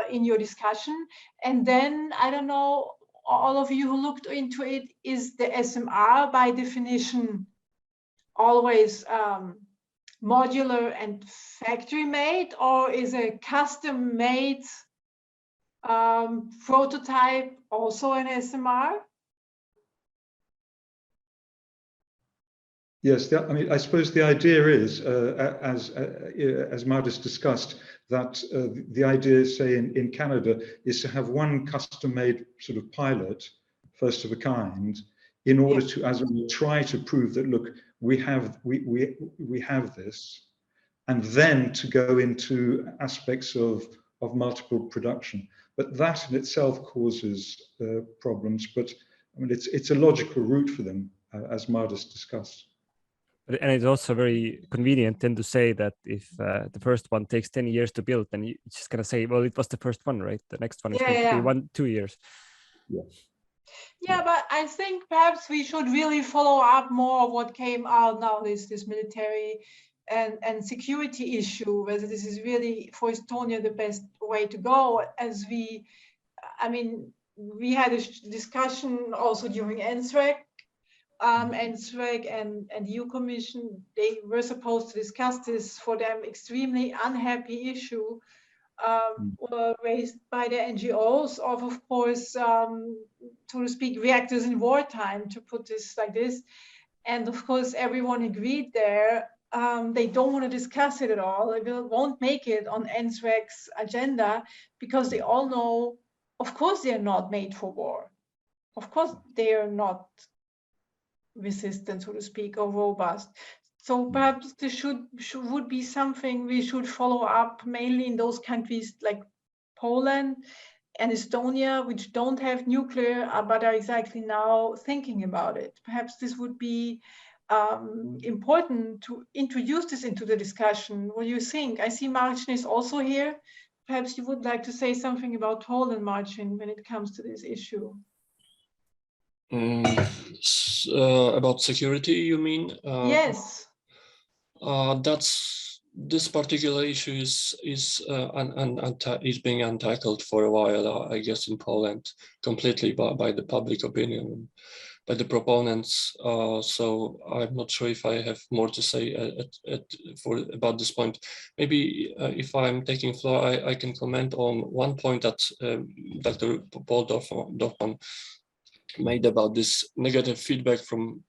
in your discussion. And then, I don't know, all of you who looked into it, is the SMR by definition always modular and factory made, or is a custom made prototype also an SMR? Yes, I mean, I suppose the idea is, as Mardis discussed, that the idea, say, in Canada, is to have one custom-made sort of pilot, first of a kind, in order to, as we try to prove that, look, we have this, and then to go into aspects of multiple production. But that in itself causes problems. But I mean, it's a logical route for them, as Mardis discussed. And it's also very convenient then to say that if the first one takes 10 years to build, then you're just gonna say, well, it was the first one, right? The next one is going to be 2 years. Yeah, but I think perhaps we should really follow up more of what came out now, this military and security issue, whether this is really for Estonia the best way to go. As we had a discussion also during NSREC. NSREC and EU Commission, they were supposed to discuss this for them extremely unhappy issue raised by the NGOs of course, so to speak, reactors in wartime, to put this like this. And of course, everyone agreed there. They don't want to discuss it at all. They won't make it on NSREC's agenda because they all know, of course, they're not made for war. Of course, they are not resistant, so to speak, or robust. So perhaps this would be something we should follow up, mainly in those countries like Poland and Estonia, which don't have nuclear, but are exactly now thinking about it. Perhaps this would be important to introduce this into the discussion. What do you think? I see Marcin is also here. Perhaps you would like to say something about Poland, Marcin, when it comes to this issue. About security, you mean? Yes. This particular issue is being untackled for a while, I guess, in Poland, completely by the public opinion, by the proponents. So I'm not sure if I have more to say about this point. Maybe if I'm taking floor, I can comment on one point that Dr. Paul Dorfman made about this negative feedback from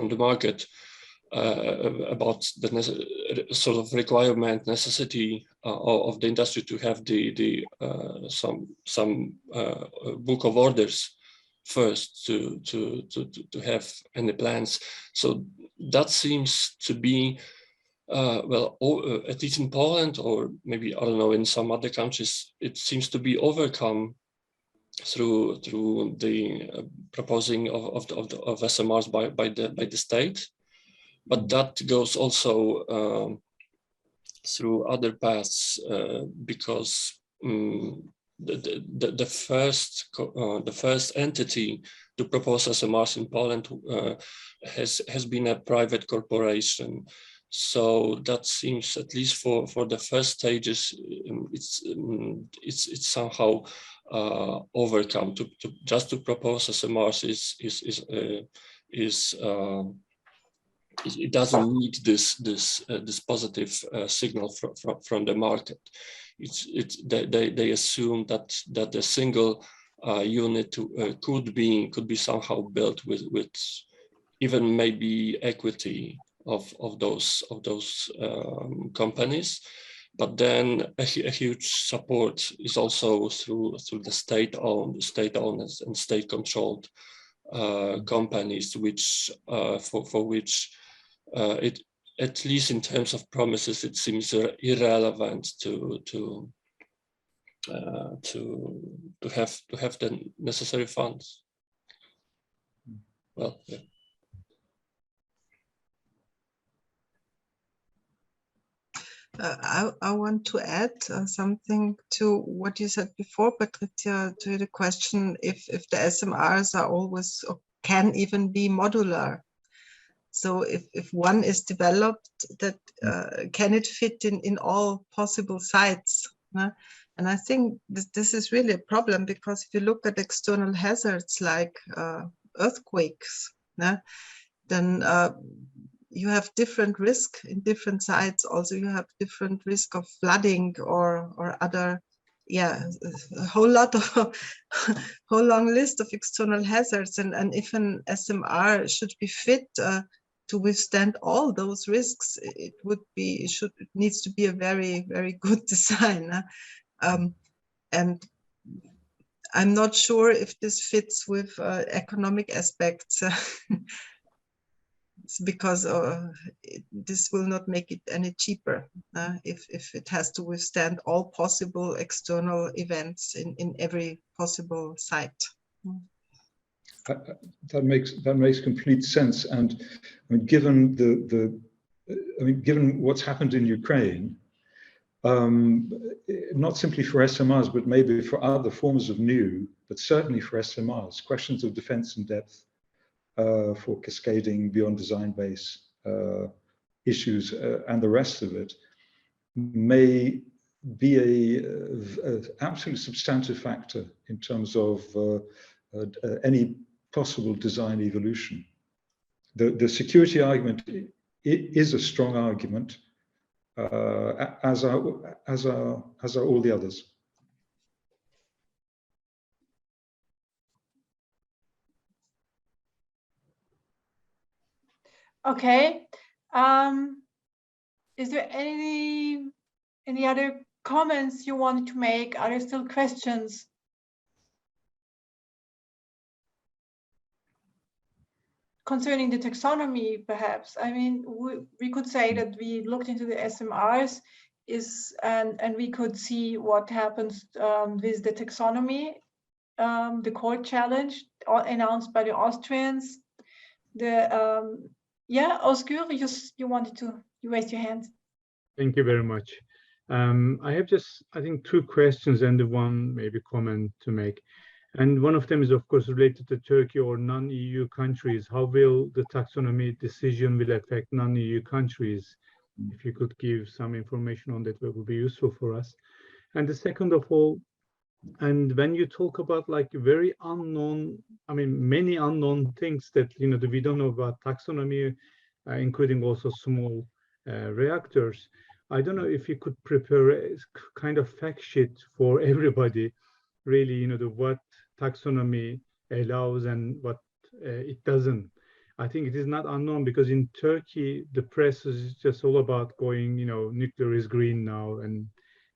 the market about the sort of requirement, necessity of the industry to have some book of orders first to have any plans. So that seems to be well, at least in Poland, or maybe, I don't know, in some other countries, it seems to be overcome through the proposing of SMRs by the state, but that goes also through other paths because the first entity to propose SMRs in Poland has been a private corporation. So that seems, at least for the first stages, it's somehow overcome. Just to propose SMRs it doesn't need this positive signal from the market. They assume that the single unit could be somehow built with even maybe equity of those companies. But then a huge support is also through the state-owned and state-controlled companies, which for which it, at least in terms of promises, it seems irrelevant to have the necessary funds. Well, yeah. I want to add something to what you said before, Patricia, to the question if the SMRs are always or can even be modular. So if one is developed, that can it fit in all possible sites? And I think this is really a problem, because if you look at external hazards like earthquakes, then you have different risk in different sites. Also, you have different risk of flooding or other, a whole lot of whole long list of external hazards. And if an SMR should be fit to withstand all those risks, it needs to be a very, very good design. And I'm not sure if this fits with economic aspects. Because this will not make it any cheaper if it has to withstand all possible external events in every possible site. That makes complete sense. And I mean, given given what's happened in Ukraine, not simply for SMRs, but maybe for other forms of new, but certainly for SMRs, questions of defense in depth, for cascading beyond design base issues and the rest of it may be a absolutely substantive factor in terms of any possible design evolution. The security argument is a strong argument, as are all the others. Okay. Is there any other comments you want to make? Are there still questions? Concerning the taxonomy, perhaps. I mean, we could say that we looked into the SMRs and we could see what happens with the taxonomy, the court challenge announced by the Austrians. Yeah, Oscar, you raised your hand. Thank you very much. I have just, I think, 2 questions and one maybe comment to make. And one of them is, of course, related to Turkey or non-EU countries. How will the taxonomy decision will affect non-EU countries? If you could give some information on that, that would be useful for us. And the second of all, and when you talk about like very unknown, I mean, many unknown things that, that we don't know about taxonomy, including also small reactors, I don't know if you could prepare a kind of fact sheet for everybody, really, what taxonomy allows and what it doesn't. I think it is not unknown, because in Turkey, the press is just all about going, nuclear is green now, and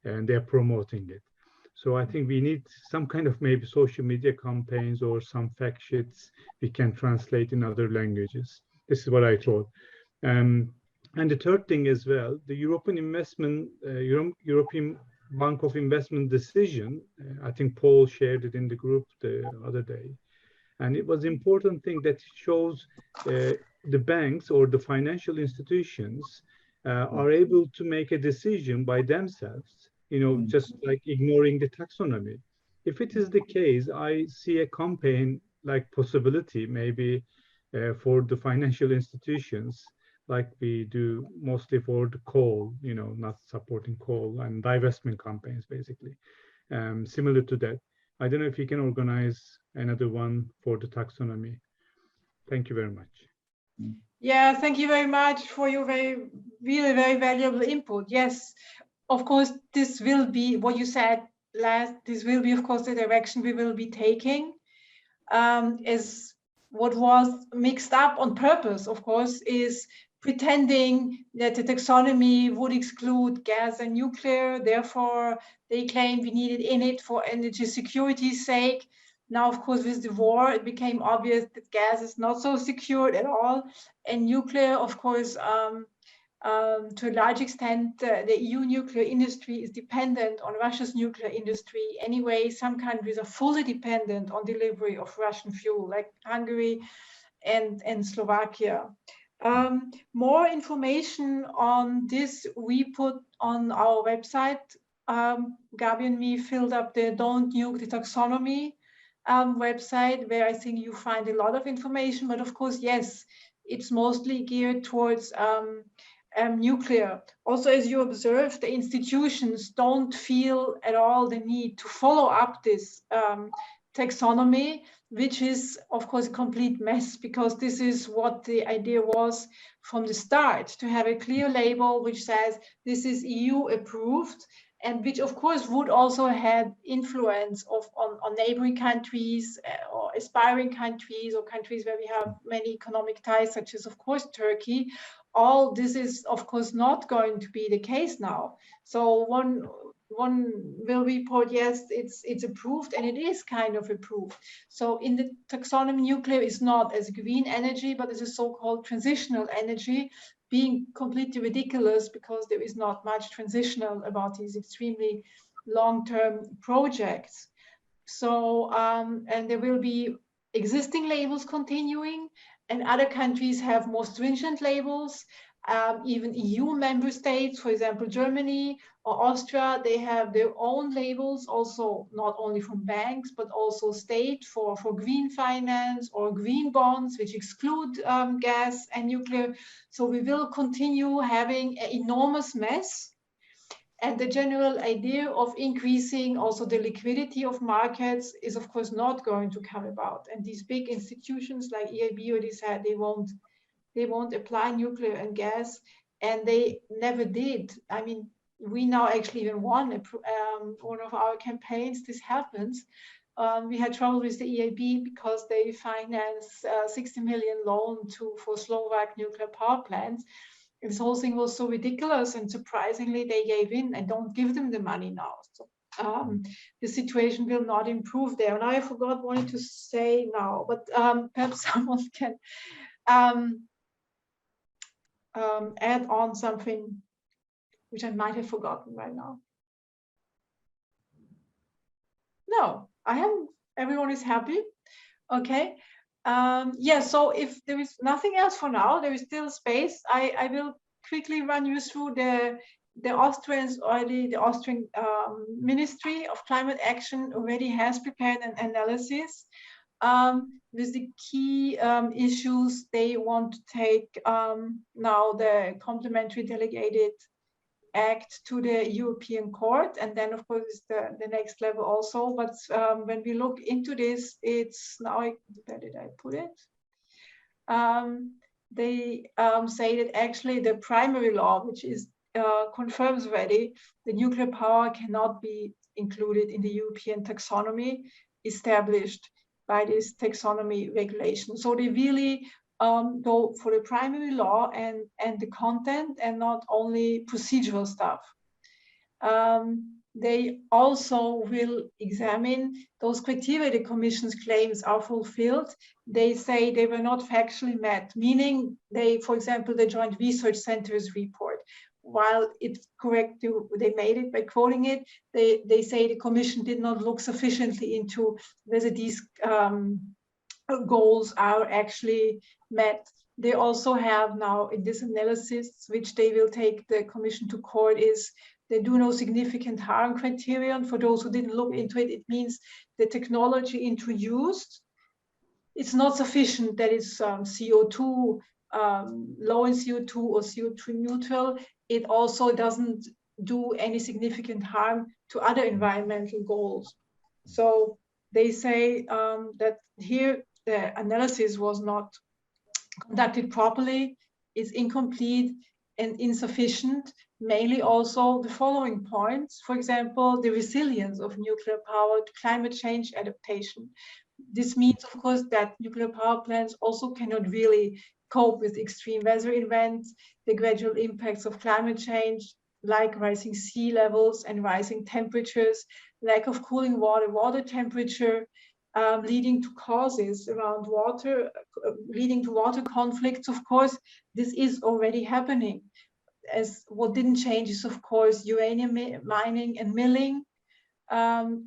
they're promoting it. So I think we need some kind of maybe social media campaigns or some fact sheets we can translate in other languages. This is what I thought. And the third thing as well, the European Bank of Investment decision, I think Paul shared it in the group the other day. And it was an important thing that shows the banks or the financial institutions are able to make a decision by themselves, just like ignoring the taxonomy. If it is the case, I see a campaign like possibility maybe for the financial institutions, like we do mostly for the coal, not supporting coal, and divestment campaigns, basically. Similar to that. I don't know if you can organize another one for the taxonomy. Thank you very much. Yeah, thank you very much for your really very valuable input. Yes, of course, this will be what you said last. This will be, of course, the direction we will be taking. Is what was mixed up on purpose, of course, is pretending that the taxonomy would exclude gas and nuclear. Therefore, they claim we need it in it for energy security's sake. Now, of course, with the war, it became obvious that gas is not so secured at all. And nuclear, of course, to a large extent, the EU nuclear industry is dependent on Russia's nuclear industry. Anyway, some countries are fully dependent on delivery of Russian fuel, like Hungary and Slovakia. More information on this we put on our website. Gabi and me filled up the Don't Nuke the Taxonomy website, where I think you find a lot of information. But of course, yes, it's mostly geared towards nuclear. Also, as you observe, the institutions don't feel at all the need to follow up this taxonomy, which is of course a complete mess, because this is what the idea was from the start, to have a clear label which says this is EU approved, and which of course would also have influence on neighboring countries or aspiring countries, or countries where we have many economic ties, such as of course Turkey. All this is of course not going to be the case now. So one will report, yes, it's approved, and it is kind of approved. So in the taxonomy, nuclear is not as green energy, but as a so-called transitional energy, being completely ridiculous because there is not much transitional about these extremely long-term projects. So and there will be existing labels continuing, and other countries have more stringent labels. Even EU member states, for example, Germany or Austria, they have their own labels, also not only from banks, but also state for green finance or green bonds, which exclude gas and nuclear. So we will continue having an enormous mess. And the general idea of increasing also the liquidity of markets is of course not going to come about. And these big institutions like EIB already said they won't apply nuclear and gas, and they never did. I mean, we now actually even won one of our campaigns. This happens. We had trouble with the EIB because they financed 60 million loan for Slovak nuclear power plants. This whole thing was so ridiculous, and surprisingly they gave in and don't give them the money now. So the situation will not improve there. And I forgot what I wanted to say now, but perhaps someone can add on something which I might have forgotten right now. No, I haven't. Everyone is happy. Okay. Yeah, so if there is nothing else for now, there is still space. I will quickly run you through the Austrians already. The Austrian Ministry of Climate Action already has prepared an analysis with the key issues they want to take now the complementary delegated act to the European Court, and then of course is the next level also. But when we look into this, it's now, where did I put it? They say that actually the primary law, which is confirms already the nuclear power cannot be included in the European taxonomy established by this taxonomy regulation. So they really go for the primary law and the content, and not only procedural stuff. They also will examine those criteria the Commission's claims are fulfilled. They say they were not factually met, meaning they, for example, the Joint Research Center's report, while it's correct, they made it by quoting it, they say the Commission did not look sufficiently into whether these goals are actually met. They also have now in this analysis, which they will take the Commission to court, is they do no significant harm criterion. For those who didn't look into it, it means the technology introduced, it's not sufficient that it's CO2, low in CO2 or CO2 neutral. It also doesn't do any significant harm to other environmental goals. So they say that here the analysis was not conducted properly, is incomplete and insufficient, mainly also the following points. For example, the resilience of nuclear power to climate change adaptation. This means, of course, that nuclear power plants also cannot really cope with extreme weather events, the gradual impacts of climate change, like rising sea levels and rising temperatures, lack of cooling water, water temperature, leading to causes around water, leading to water conflicts. Of course, this is already happening. As what didn't change is, of course, uranium mining and milling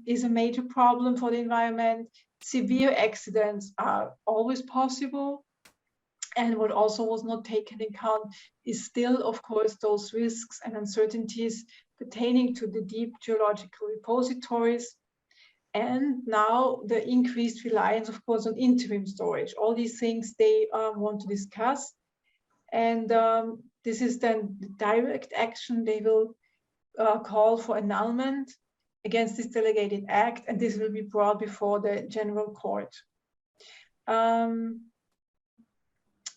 is a major problem for the environment. Severe accidents are always possible. And what also was not taken into account is still, of course, those risks and uncertainties pertaining to the deep geological repositories. And now the increased reliance, of course, on interim storage. All these things they want to discuss. And this is then the direct action. They will call for annulment against this delegated act, and this will be brought before the General Court.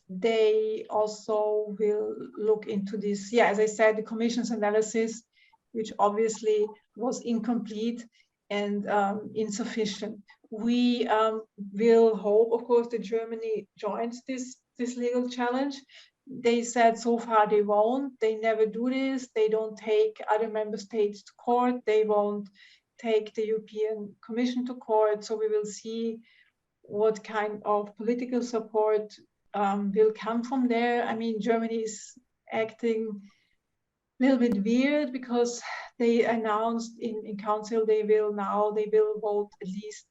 They also will look into this, yeah, as I said, the Commission's analysis, which obviously was incomplete and insufficient. We will hope, of course, that Germany joins this legal challenge. They said so far they won't. They never do this. They don't take other member states to court. They won't take the European Commission to court. So we will see what kind of political support will come from there. I mean, Germany is acting a little bit weird because they announced in council they will vote at least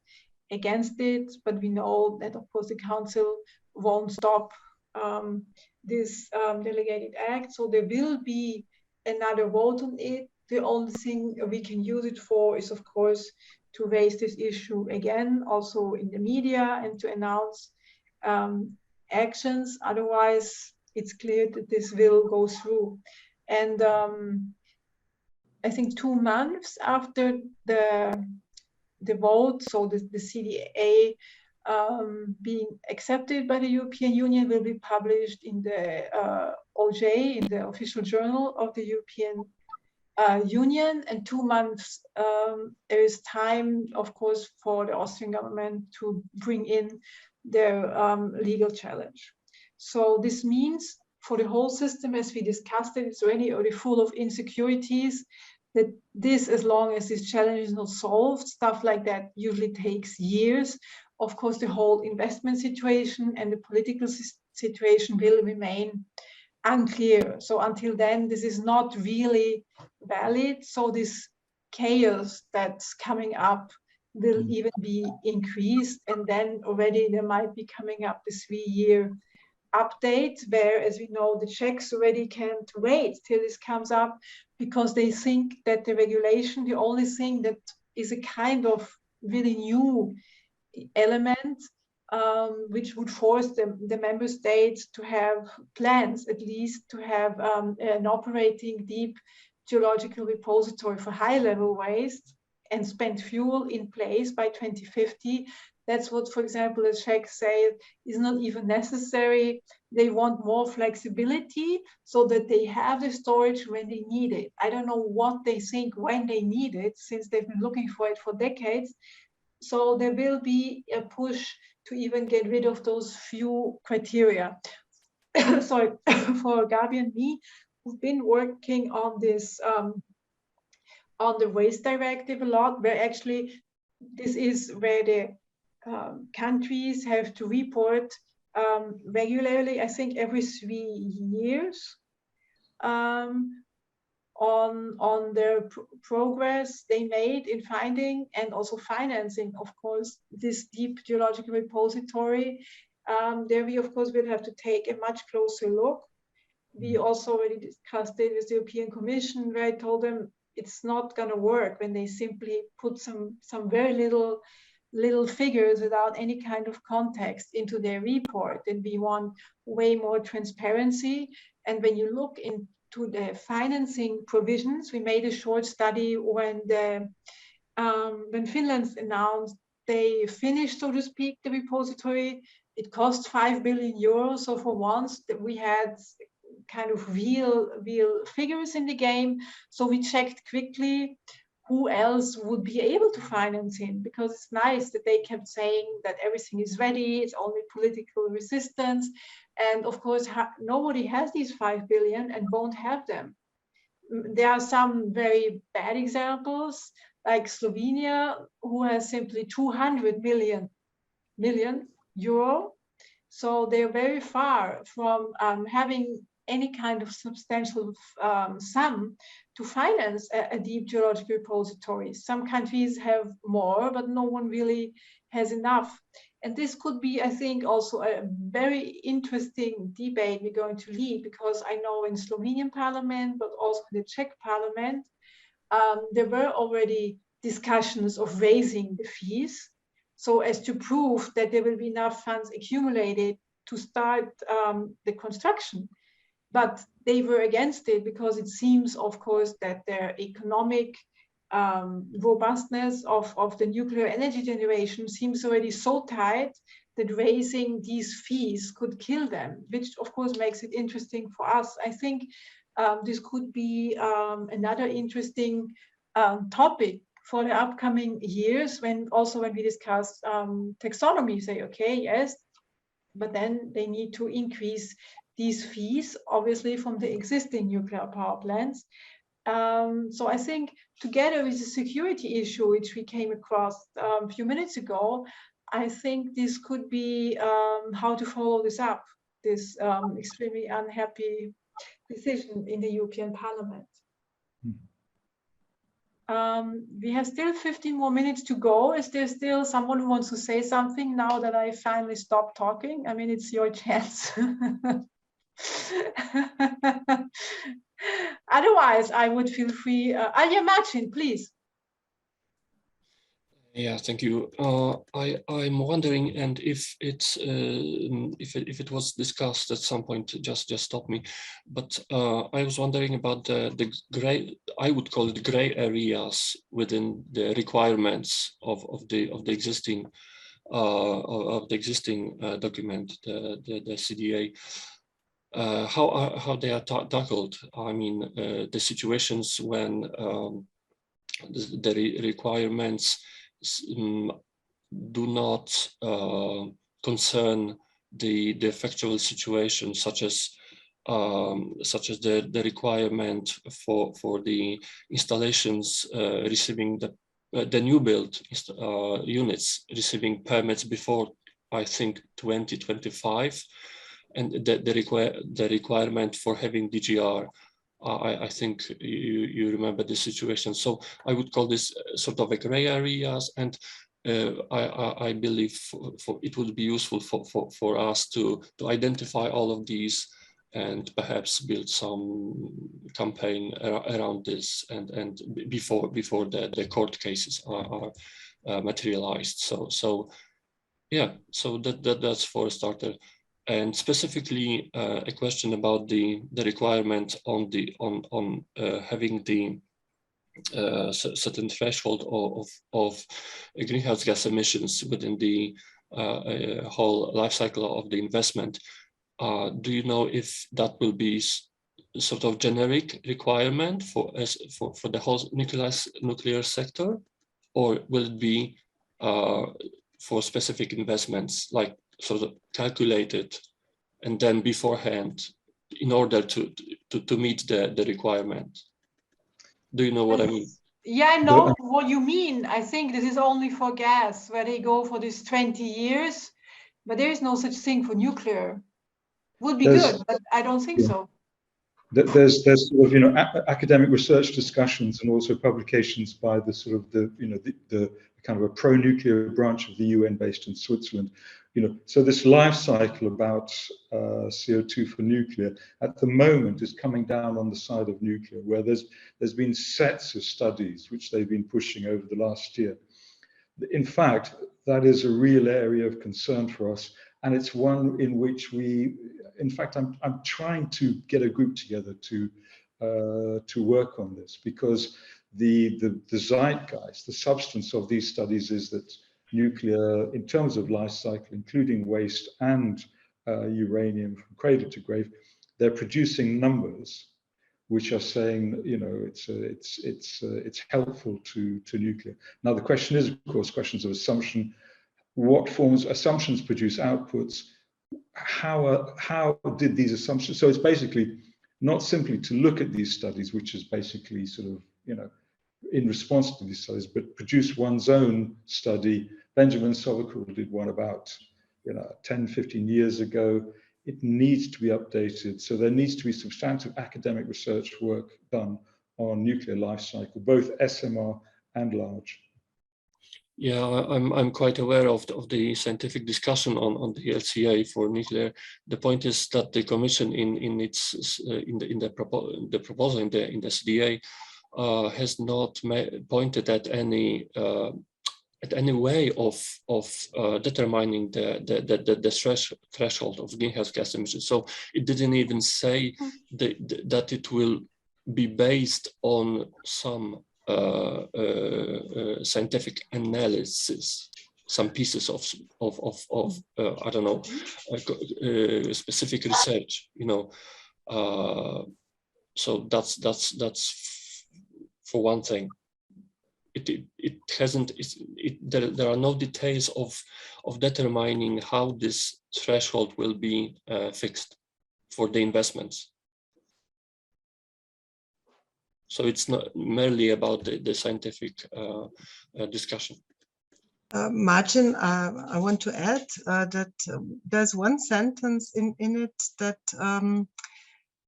against it, but we know that of course the council won't stop this delegated act, so there will be another vote on it. The only thing we can use it for is of course to raise this issue again also in the media and to announce actions. Otherwise it's clear that this will go through. And I think 2 months after the vote, so the CDA being accepted by the European Union will be published in the OJ, in the official journal of the European Union, and 2 months there is time, of course, for the Austrian government to bring in their legal challenge. So this means for the whole system, as we discussed it, it's already full of insecurities, that this, as long as this challenge is not solved, stuff like that usually takes years. Of course, the whole investment situation and the political situation will remain unclear. So until then, this is not really valid. So this chaos that's coming up will even be increased. And then already there might be coming up the 3-year update, where, as we know, the Czechs already can't wait till this comes up because they think that the regulation, the only thing that is a kind of really new element, which would force the member states to have plans, at least to have an operating deep geological repository for high-level waste and spent fuel in place by 2050. That's what, for example, the Czechs say is not even necessary. They want more flexibility so that they have the storage when they need it. I don't know what they think when they need it, since they've been looking for it for decades. So there will be a push to even get rid of those few criteria. Sorry, for Gabi and me, we've been working on this, on the waste directive a lot, where actually this is where the countries have to report regularly, I think every 3 years, on their progress they made in finding and also financing, of course, this deep geological repository. There we, of course, will have to take a much closer look. We also already discussed it with the European Commission, where I told them it's not going to work when they simply put some very little figures without any kind of context into their report. And we want way more transparency. And when you look into the financing provisions, we made a short study when Finland announced they finished, so to speak, the repository. It cost 5 billion euros. So for once that we had kind of real figures in the game. So we checked quickly who else would be able to finance him, because it's nice that they kept saying that everything is ready, it's only political resistance. And of course, nobody has these 5 billion and won't have them. There are some very bad examples, like Slovenia, who has simply 200 million euro. So they're very far from having any kind of substantial sum to finance a deep geological repository. Some countries have more, but no one really has enough. And this could be, I think, also a very interesting debate we're going to lead, because I know in Slovenian parliament, but also in the Czech parliament, there were already discussions of raising the fees, so as to prove that there will be enough funds accumulated to start the construction. But they were against it because it seems, of course, that their economic robustness of the nuclear energy generation seems already so tight that raising these fees could kill them, which of course makes it interesting for us. I think this could be another interesting topic for the upcoming years, when we discuss taxonomy, say, okay, yes, but then they need to increase these fees, obviously, from the existing nuclear power plants. So I think together with the security issue, which we came across a few minutes ago, I think this could be how to follow this up, this extremely unhappy decision in the European Parliament. We have still 15 more minutes to go. Is there still someone who wants to say something now that I finally stopped talking? I mean, it's your chance. Otherwise, I would feel free. Yeah, Martin, please. Yeah, thank you. I'm wondering, and if it's if it was discussed at some point, just stop me. But I was wondering about the gray, I would call it gray areas within the requirements of the existing document, the CDA. How they are tackled. I mean, the situations when the requirements do not concern the factual situation, such as the requirement for the installations receiving the new build units receiving permits before, I think, 2025, and the requirement for having DGR. I think you remember the situation. So I would call this sort of a gray areas, and I believe it would be useful for us to identify all of these and perhaps build some campaign around this and before the court cases are materialized. So yeah, so that's for a starter. And specifically, a question about the requirement on having the certain threshold of greenhouse gas emissions within the whole life cycle of the investment. Do you know if that will be sort of generic requirement for the whole nuclear sector, or will it be for specific investments, like sort of calculated and then beforehand in order to meet the requirement? Do you know what I mean? Yeah, I know what you mean. I think this is only for gas, where they go for this 20 years, but there is no such thing for nuclear. Would be good, but I don't think so. There's sort of, you know, academic research discussions and also publications by the sort of the kind of a pro-nuclear branch of the UN based in Switzerland. You know, so this life cycle about CO2 for nuclear at the moment is coming down on the side of nuclear, where there's been sets of studies which they've been pushing over the last year. In fact, that is a real area of concern for us, and it's one in which in fact, I'm trying to get a group together to work on this, because the zeitgeist, the substance of these studies is that nuclear, in terms of life cycle, including waste and uranium from cradle to grave, they're producing numbers which are saying, you know, it's helpful to nuclear. Now the question is, of course, questions of assumption. What forms assumptions produce outputs? How did these assumptions? So it's basically not simply to look at these studies, which is basically sort of, you know, in response to these studies, but produce one's own study. Benjamin Sovacool did one about, you know, 10, 15 years ago. It needs to be updated. So there needs to be substantive academic research work done on nuclear life cycle, both SMR and large. Yeah, I'm quite aware of the scientific discussion on the LCA for nuclear. The point is that the Commission in the proposal in the CDA has not pointed at any way of determining the threshold of greenhouse gas emissions. So it didn't even say that it will be based on some scientific analysis, some pieces of I don't know, specific research, you know. So that's for one thing. It hasn't. There are no details of determining how this threshold will be fixed for the investments. So it's not merely about the scientific discussion. Martin, I want to add that there's one sentence in it that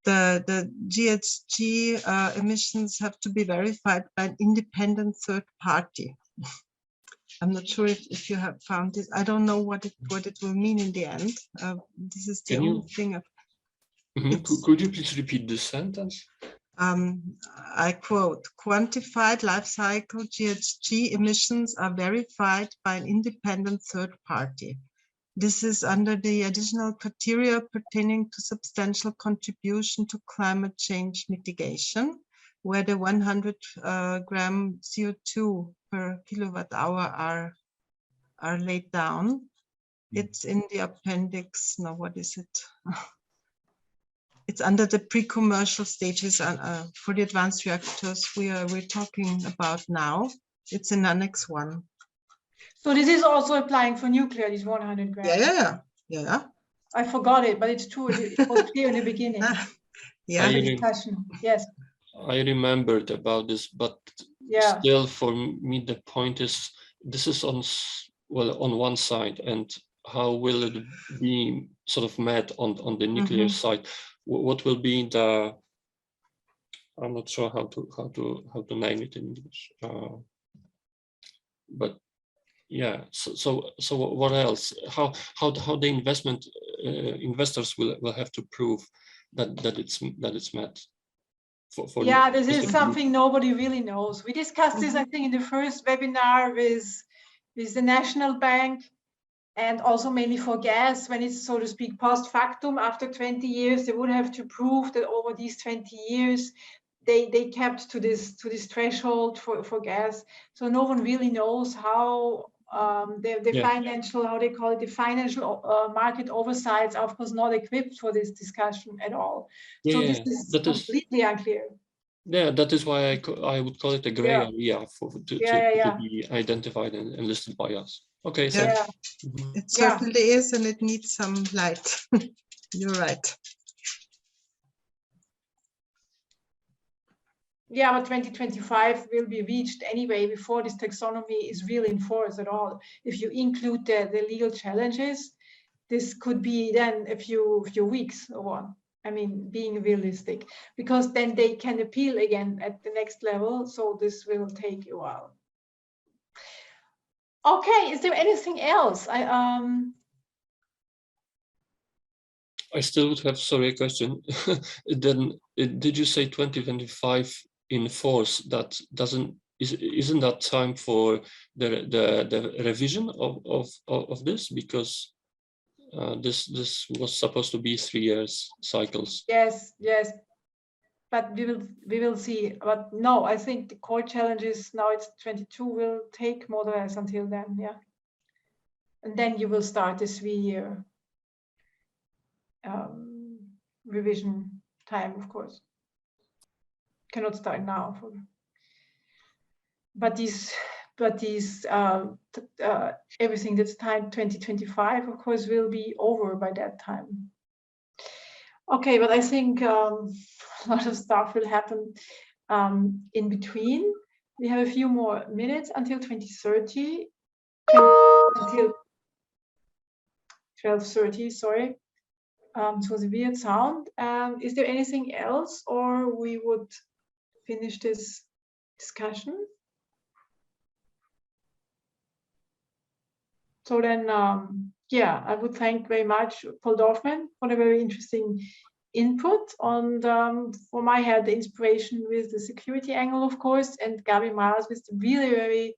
the GHG emissions have to be verified by an independent third party. I'm not sure if you have found this. I don't know what it will mean in the end. This is the only thing. Could you please repeat this sentence? I quote, quantified life cycle GHG emissions are verified by an independent third party. This is under the additional criteria pertaining to substantial contribution to climate change mitigation, where the 100 gram CO2 per kilowatt hour are laid down. It's in the appendix. Now, what is it? It's under the pre-commercial stages for the advanced reactors we're talking about now. It's in Annex 1. So this is also applying for nuclear, these 100 grams. Yeah. I forgot it, but it's true. It was clear in the beginning. Yeah. Discussion. Yes. I remembered about this, but still, for me, the point is this is on one side, and how will it be sort of met on the nuclear side? What will be the? I'm not sure how to name it in English, but yeah. So what else? How the investors will have to prove that it's met? Yeah, this is something nobody really knows. We discussed this, I think, in the first webinar with the National Bank, and also mainly for gas, when it's, so to speak, post factum, after 20 years, they would have to prove that over these 20 years, they kept to this threshold for gas. So no one really knows how the financial, how they call it, the financial market oversights are, of course, not equipped for this discussion at all. So this is completely unclear. Yeah, that is why I would call it a gray area to be identified and listed by us. Okay, thanks. It certainly is, and it needs some light. You're right. Yeah, but 2025 will be reached anyway before this taxonomy is really enforced at all. If you include the legal challenges, this could be then a few weeks or one. I mean, being realistic, because then they can appeal again at the next level. So this will take a while. Okay, is there anything else? I still would have, sorry, a question. Then did you say 2025 in force? That isn't that time for the revision of this, because this was supposed to be 3 years cycles. Yes, but we will see. But no, I think the core challenges now, it's 22, will take more or less until then, and then you will start this 3-year revision time, of course. Cannot start now but these everything that's timed 2025, of course, will be over by that time. Okay, but I think a lot of stuff will happen in between. We have a few more minutes until 2030, until 12:30, sorry. It was a weird sound. Is there anything else, or we would finish this discussion? So then, yeah, I would thank very much Paul Dorfman for the very interesting input on for my head, the inspiration with the security angle, of course, and Gabi Mars with the really very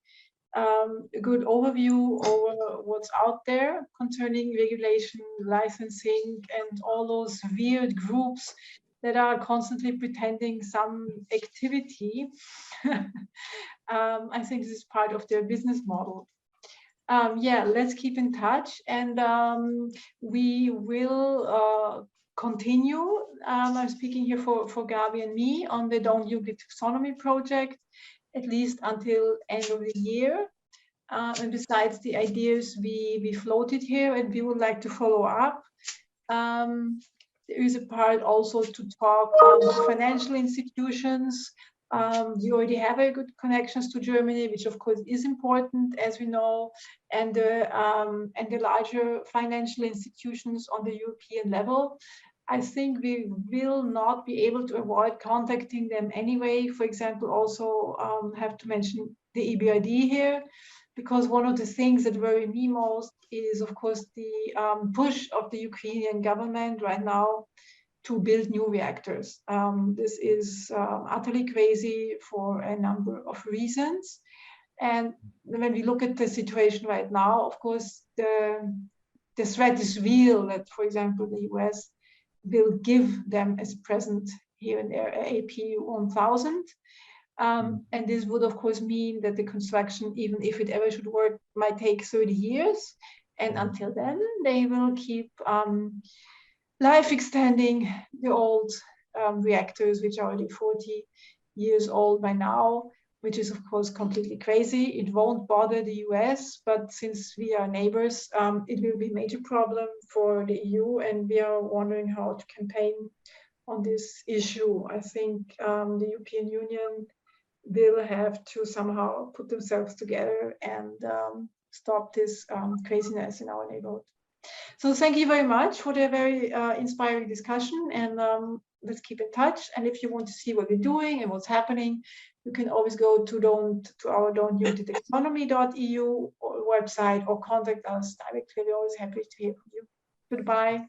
good overview over what's out there concerning regulation, licensing, and all those weird groups that are constantly pretending some activity. I think this is part of their business model. Yeah, let's keep in touch, and we will continue. I'm speaking here for Gabi and me on the Don't Use the Taxonomy project, at least until end of the year. And besides the ideas we floated here, and we would like to follow up. There is a part also to talk to financial institutions. We already have very good connections to Germany, which of course is important, as we know, and the larger financial institutions on the European level. I think we will not be able to avoid contacting them anyway. For example, also have to mention the EBRD here, because one of the things that worry me most is, of course, the push of the Ukrainian government right now to build new reactors. This is utterly crazy for a number of reasons. And when we look at the situation right now, of course, the threat is real that, for example, the US will give them as a present here and there AP1000. And this would, of course, mean that the construction, even if it ever should work, might take 30 years. And until then, they will keep life extending the old reactors, which are already 40 years old by now, which is, of course, completely crazy. It won't bother the US, but since we are neighbors, it will be a major problem for the EU, and we are wondering how to campaign on this issue. I think the European Union will have to somehow put themselves together and stop this craziness in our neighborhood. So thank you very much for the very inspiring discussion, and let's keep in touch. And if you want to see what we're doing and what's happening, you can always go to our don'tusetaxonomy.eu website or contact us directly. We're always happy to hear from you. Goodbye.